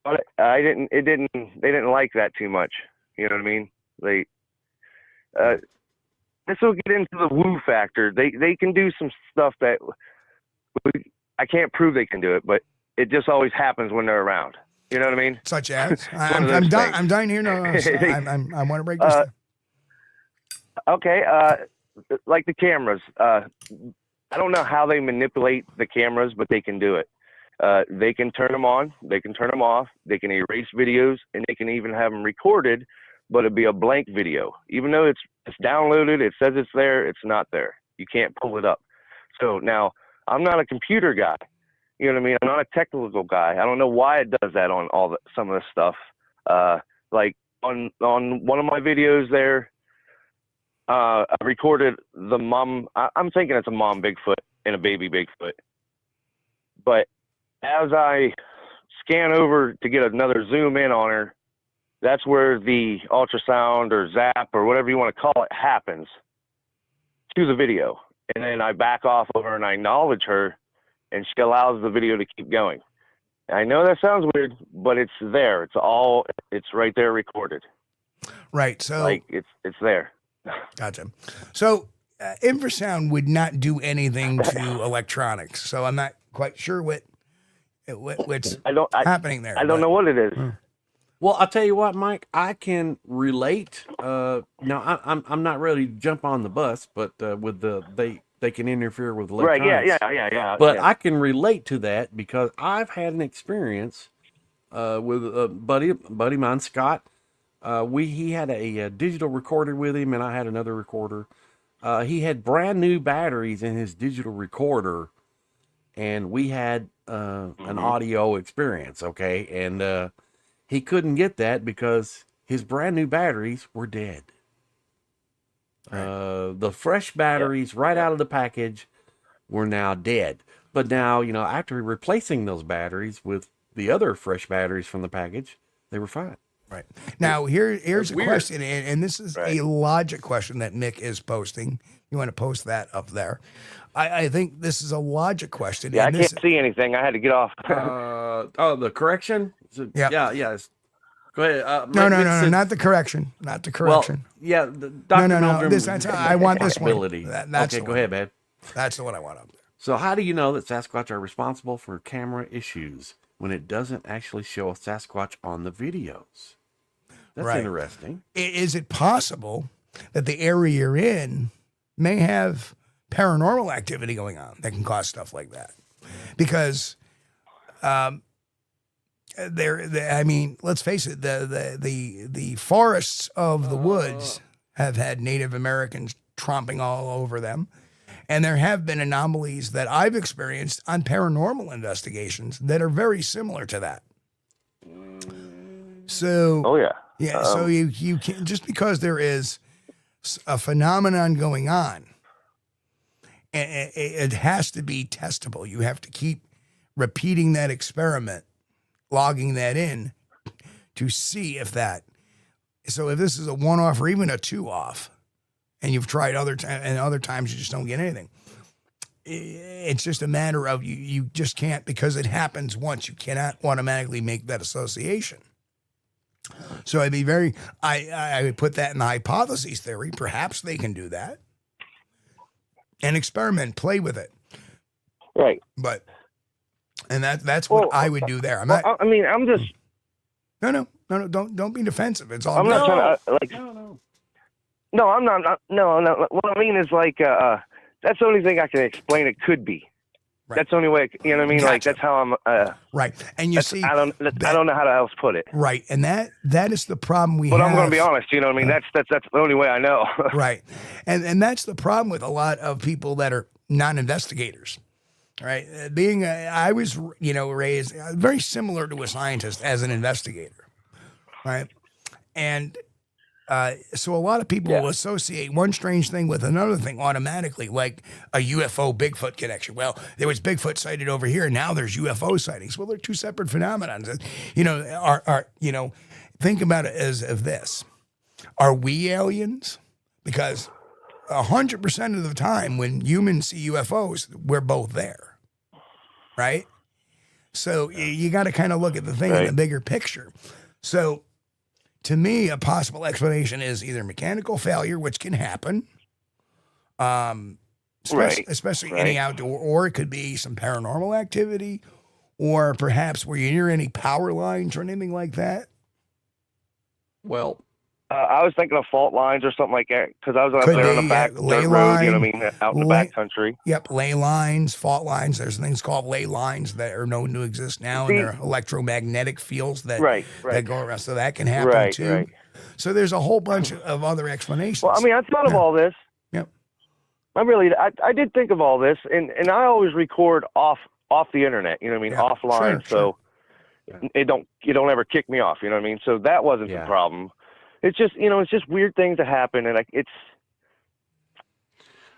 S5: but they didn't like that too much. You know what I mean? This will get into the woo factor. They can do some stuff that I can't prove they can do it, but it just always happens when they're around. You know what I mean?
S2: Such as
S5: one of
S2: I'm
S5: those
S2: dying.
S5: things.
S2: I'm dying here. No, I want to break this down.
S5: Okay, like the cameras. I don't know how they manipulate the cameras, but they can do it. They can turn them on, they can turn them off, they can erase videos, and they can even have them recorded, but it'd be a blank video. Even though it's downloaded, it says it's there, it's not there. You can't pull it up. So now, I'm not a computer guy. You know what I mean? I'm not a technical guy. I don't know why it does that on some of the stuff. Like on one of my videos there, I recorded the mom. I'm thinking it's a mom Bigfoot and a baby Bigfoot. But as I scan over to get another zoom in on her, that's where the ultrasound or zap or whatever you want to call it happens to the video. And then I back off of her and I acknowledge her, and she allows the video to keep going. I know that sounds weird, but it's there. It's right there recorded.
S2: Right. So
S5: like it's there.
S2: Gotcha. So infrasound would not do anything to electronics. So I'm not quite sure what's happening there.
S5: I don't know what it is.
S3: Well, I'll tell you what, Mike, I can relate. Now, I'm not ready to jump on the bus, but with they can interfere with electronics.
S5: Right? Yeah.
S3: But I can relate to that because I've had an experience with a buddy of mine, Scott. He had a digital recorder with him, and I had another recorder. He had brand new batteries in his digital recorder, and we had an audio experience. Okay, and he couldn't get that because his brand new batteries were dead. Right. The fresh batteries right out of the package were now dead. But now, after replacing those batteries with the other fresh batteries from the package, they were fine.
S2: Right. Now, here's a question, and this is a logic question that Nick is posting. You want to post that up there? I think this is a logic question.
S5: Yeah, I can't see anything. I had to get off.
S3: The correction? Yeah. Go ahead.
S2: No, not the correction. Not the correction.
S3: Well, yeah, Dr.
S2: No. I want this one. That's
S3: okay, go ahead, man.
S2: That's the one I want up there.
S3: So how do you know that Sasquatch are responsible for camera issues when it doesn't actually show a Sasquatch on the videos? That's interesting.
S2: Is it possible that the area you're in may have paranormal activity going on that can cause stuff like that? Because let's face it, the forests of the woods have had Native Americans tromping all over them. And there have been anomalies that I've experienced on paranormal investigations that are very similar to that. So, so you can't, just because there is a phenomenon going on, it has to be testable. You have to keep repeating that experiment, logging that in to see if that. So if this is a one-off or even a two-off, and you've tried other times you just don't get anything, it's just a matter of you just can't, because it happens once. You cannot automatically make that association. So I'd be I would put that in the hypotheses theory. Perhaps they can do that and experiment, play with it.
S5: Right.
S2: But, and that's what I would do there. I'm not.
S5: I mean, I'm just.
S2: No. Don't be defensive. It's all.
S5: I'm not trying to like.
S3: No.
S5: No, I'm not. No. What I mean is like, that's the only thing I can explain. It could be. Right. That's the only way. You know what I mean? Gotcha. Like that's how I'm.
S2: Right, and you see,
S5: I don't know how to else put it.
S2: Right, and that is the problem we have.
S5: But I'm going to be honest. You know what I mean? That's the only way I know.
S2: Right, and that's the problem with a lot of people that are non-investigators. Right, I was raised very similar to a scientist as an investigator. Right, and. So a lot of people will associate one strange thing with another thing automatically, like a UFO Bigfoot connection. Well, there was Bigfoot sighted over here, now there's UFO sightings. Well, they're two separate phenomena. Think about it as of this: are we aliens? Because 100% of the time, when humans see UFOs, we're both there, right? So you got to kind of look at the thing in the bigger picture. So. To me, a possible explanation is either mechanical failure, which can happen, especially any outdoor, or it could be some paranormal activity, Or perhaps were you near any power lines or anything like that?
S3: Well,
S5: I was thinking of fault lines or something like that because I was up
S2: Could
S5: there on
S2: be,
S5: the back
S2: lay
S5: dirt road, you know
S2: line,
S5: what I mean, out in the
S2: lay-
S5: back country.
S2: Yep, ley lines, fault lines. There's things called ley lines that are known to exist now,
S5: See-
S2: and they're electromagnetic fields that
S5: Right.
S2: that go around. So that can happen
S5: Right,
S2: too.
S5: right.
S2: So there's a whole bunch of other explanations.
S5: Well, I mean, I thought of all this.
S2: Yep.
S5: I did think of all this, and I always record off the internet, you know what I mean,
S2: Yeah,
S5: offline,
S2: sure.
S5: so you don't ever kick me off, you know what I mean. So that wasn't the problem. It's just it's just weird things that happen, and it's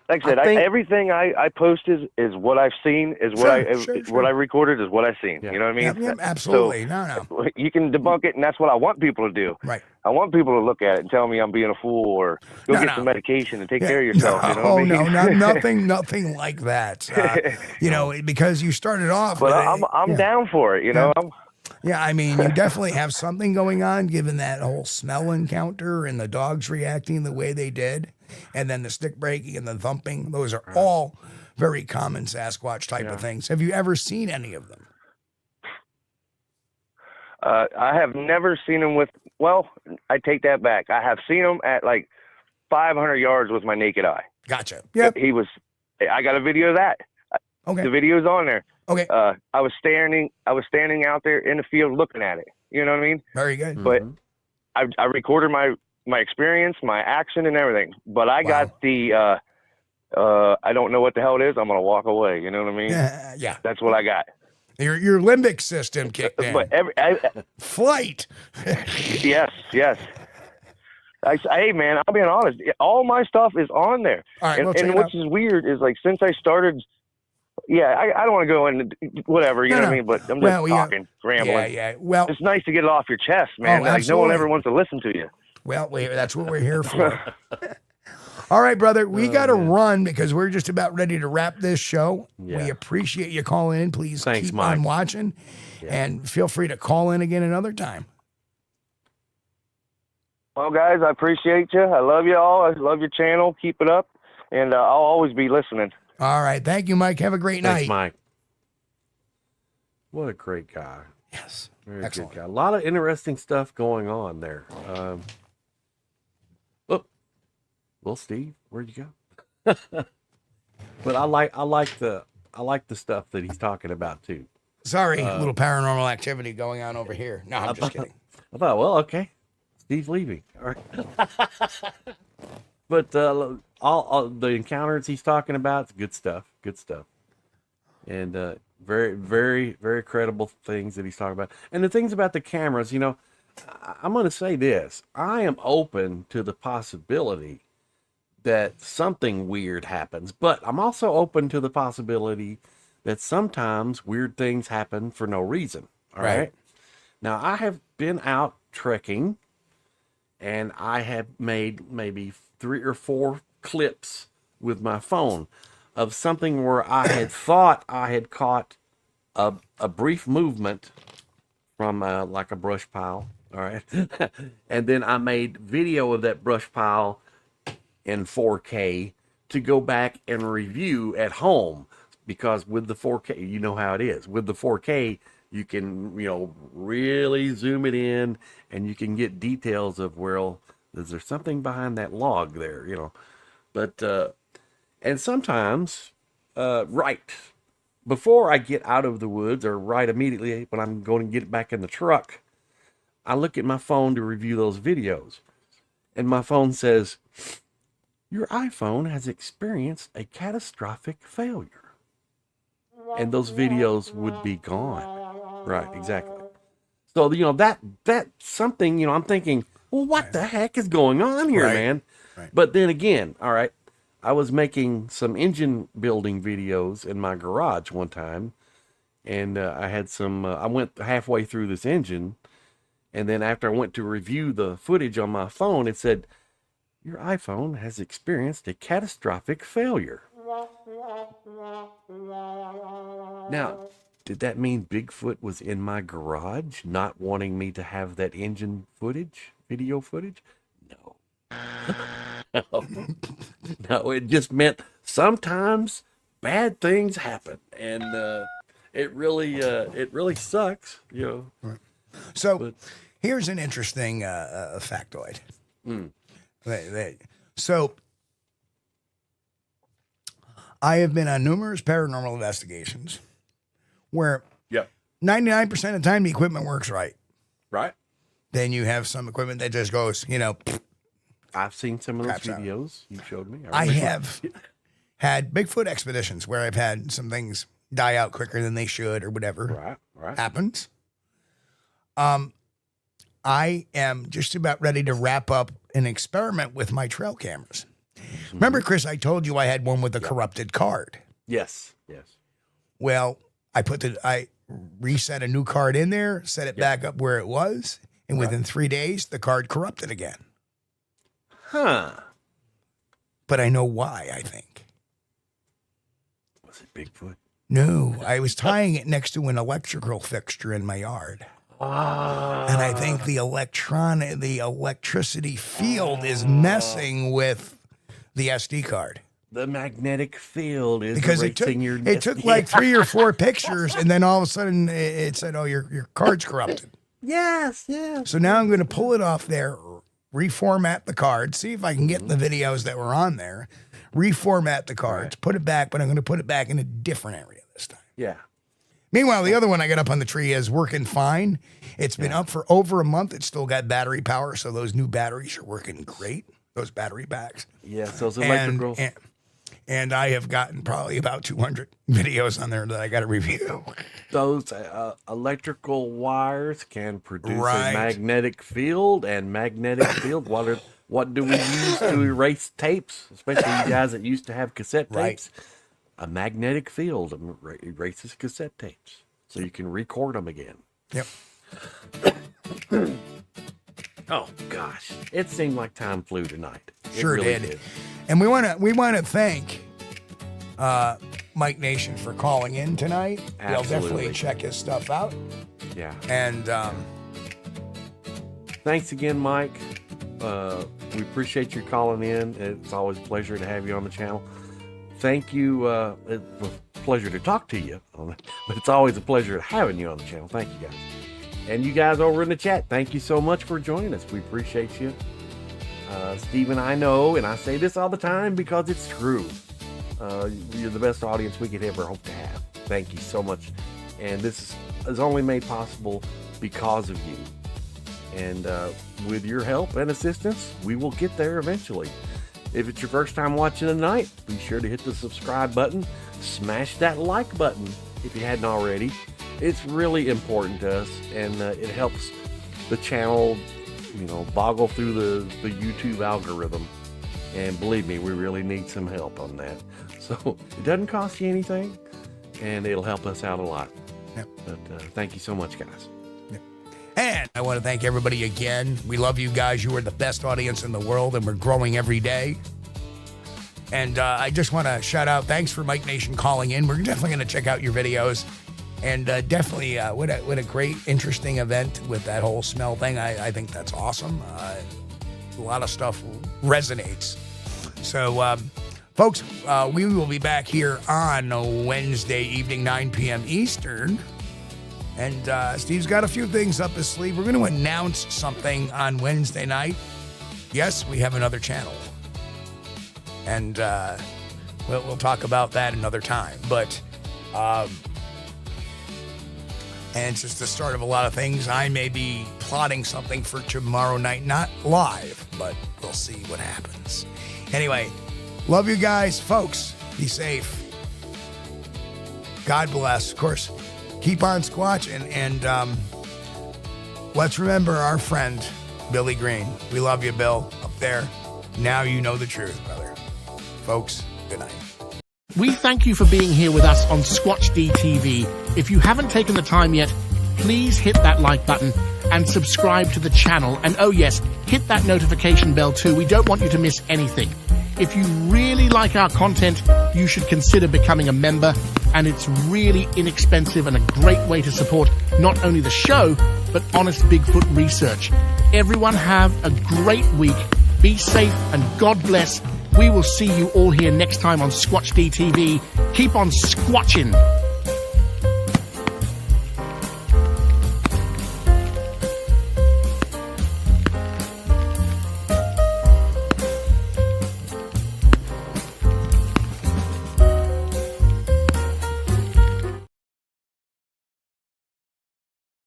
S5: like I said, everything I post is what I've seen, is what what I recorded is what I've seen.
S3: Yeah.
S5: You know what I mean?
S2: Yep, absolutely.
S5: So,
S2: no.
S5: you can debunk it, and that's what I want people to do.
S2: Right.
S5: I want people to look at it and tell me I'm being a fool, or go get some medication and take care of yourself. You know what I mean?
S2: nothing like that. Because you started off.
S5: But I'm down for it. You know.
S2: Yeah, I mean, you definitely have something going on, given that whole smell encounter and the dogs reacting the way they did, and then the stick breaking and the thumping. Those are all very common Sasquatch type of things. Have you ever seen any of them?
S5: I have never seen them with. Well, I take that back. I have seen them at like 500 yards with my naked eye.
S2: Gotcha. Yep.
S5: I got a video of that.
S2: Okay.
S5: The video's on there.
S2: Okay.
S5: I was standing out there in the field looking at it. You know what I mean?
S2: Very good.
S5: But I recorded my experience, my action, and everything. But I got the I don't know what the hell it is. I'm gonna walk away. You know what I mean?
S2: Yeah.
S5: That's what I got.
S2: Your limbic system kicked in.
S5: But
S2: Flight.
S5: Yes. Hey man, I'm being honest. All my stuff is on there.
S2: All right,
S5: and what's weird is like since I started. Yeah, I don't want to go into whatever, you know what I mean? But I'm just talking, rambling.
S2: Yeah. Well,
S5: it's nice to get it off your chest, man. Like no one ever wants to listen to you.
S2: Well, that's what we're here for. All right, brother, we got to run because we're just about ready to wrap this show.
S3: Yeah.
S2: We appreciate you calling in. Please keep
S3: Mike.
S2: on watching, and feel free to call in again another time.
S5: Well, guys, I appreciate you. I love you all. I love your channel. Keep it up, and I'll always be listening.
S2: All right. Thank you, Mike. Have a great night.
S3: Thanks, Mike. What a great guy.
S2: Yes.
S3: Very
S2: Excellent.
S3: good guy. A lot of interesting stuff going on there. Well, Steve, where'd you go? But I like the stuff that he's talking about too.
S2: Sorry, a little paranormal activity going on over here. No, I'm just kidding.
S3: I thought, well, okay, Steve's leaving. All right. But all the encounters he's talking about, it's good stuff. Good stuff. And very, very, very credible things that he's talking about. And the things about the cameras, I'm going to say this. I am open to the possibility that something weird happens, but I'm also open to the possibility that sometimes weird things happen for no reason. All right. Now, I have been out trekking, and I have made maybe 3 or 4 clips with my phone of something where I had thought I had caught a brief movement from like a brush pile. All right. And then I made video of that brush pile in 4K to go back and review at home, because with the 4K, you know how it is. With the 4K, you can, really zoom it in, and you can get details of, well, is there something behind that log there, But, and sometimes, right before I get out of the woods, or right immediately when I'm going to get back in the truck, I look at my phone to review those videos. And my phone says, your iPhone has experienced a catastrophic failure. And those videos would be gone. Right, exactly. So, that's something, I'm thinking, well, what the heck is going on here, man?
S2: Right.
S3: But then again, all right, I was making some engine building videos in my garage one time, and I had some, I went halfway through this engine, and then after I went to review the footage on my phone, it said, your iPhone has experienced a catastrophic failure. Now, did that mean Bigfoot was in my garage, not wanting me to have that engine footage, video footage? No. No, it just meant sometimes bad things happen. And it really sucks, you know.
S2: Right. So here's an interesting factoid. So I have been on numerous paranormal investigations where 99% of the time the equipment works right.
S3: Right.
S2: Then you have some equipment that just goes, you know.
S3: I've seen some of those videos you showed me.
S2: I have had Bigfoot expeditions where I've had some things die out quicker than they should or whatever happens. I am just about ready to wrap up an experiment with my trail cameras. Remember, Chris, I told you I had one with a corrupted card.
S3: Yes.
S2: Well, I reset a new card in there, set it back up where it was, and within 3 days, the card corrupted again.
S3: Huh.
S2: But I know why, I think.
S3: Was it Bigfoot?
S2: No, I was tying it next to an electrical fixture in my yard. And I think the electricity field is messing with the SD card.
S3: The magnetic field is
S2: because it took like 3 or 4 pictures, and then all of a sudden it said, "Oh, your card's corrupted."
S3: Yes.
S2: So now I'm going to pull it off there, reformat the card, see if I can get the videos that were on there, reformat the cards, put it back, but I'm going to put it back in a different area this time.
S3: Yeah.
S2: Meanwhile, the other one I got up on the tree is working fine. It's been up for over a month. It's still got battery power, so those new batteries are working great. Those battery packs.
S3: Yes, those electrical.
S2: And I have gotten probably about 200 videos on there that I got to review.
S3: Those electrical wires can produce a magnetic field, and magnetic field. What do we use to erase tapes? Especially you guys that used to have cassette tapes. A magnetic field erases cassette tapes, so you can record them again.
S2: Yep.
S3: Oh gosh, it seemed like time flew tonight.
S2: Sure really did. And we want to thank Mike Nation for calling in tonight. We'll definitely check his stuff out.
S3: Yeah.
S2: And
S3: thanks again, Mike. We appreciate you calling in. It's always a pleasure to have you on the channel. Thank you. It's a pleasure to talk to you, but it's always a pleasure having you on the channel. Thank you, guys. And you guys over in the chat, thank you so much for joining us. We appreciate you. Steve and I know, and I say this all the time because it's true. You're the best audience we could ever hope to have. Thank you so much. And this is only made possible because of you. And with your help and assistance, we will get there eventually. If it's your first time watching tonight, be sure to hit the subscribe button. Smash that like button if you hadn't already. It's really important to us, and it helps the channel, boggle through the YouTube algorithm. And believe me, we really need some help on that. So it doesn't cost you anything, and it'll help us out a lot.
S2: Yep.
S3: But thank you so much, guys.
S2: Yep. And I want to thank everybody again. We love you guys. You are the best audience in the world, and we're growing every day. And I just want to shout out, thanks for Mike Nation calling in. We're definitely going to check out your videos. And definitely, what a great, interesting event with that whole smell thing. I think that's awesome. A lot of stuff resonates. So, folks, we will be back here on Wednesday evening, 9 p.m. Eastern. And Steve's got a few things up his sleeve. We're going to announce something on Wednesday night. Yes, we have another channel. And we'll talk about that another time. But... and it's just the start of a lot of things. I may be plotting something for tomorrow night, not live, but we'll see what happens. Anyway, love you guys, folks. Be safe. God bless. Of course, keep on squatching, and let's remember our friend, Billy Green. We love you, Bill, up there. Now you know the truth, brother. Folks, good night.
S1: We thank you for being here with us on Squatch-D TV. If you haven't taken the time yet, please hit that like button and subscribe to the channel. And oh yes, hit that notification bell too. We don't want you to miss anything. If you really like our content, you should consider becoming a member. And it's really inexpensive and a great way to support not only the show, but honest Bigfoot research. Everyone have a great week. Be safe and God bless. We will see you all here next time on Squatch-D TV. Keep on squatching.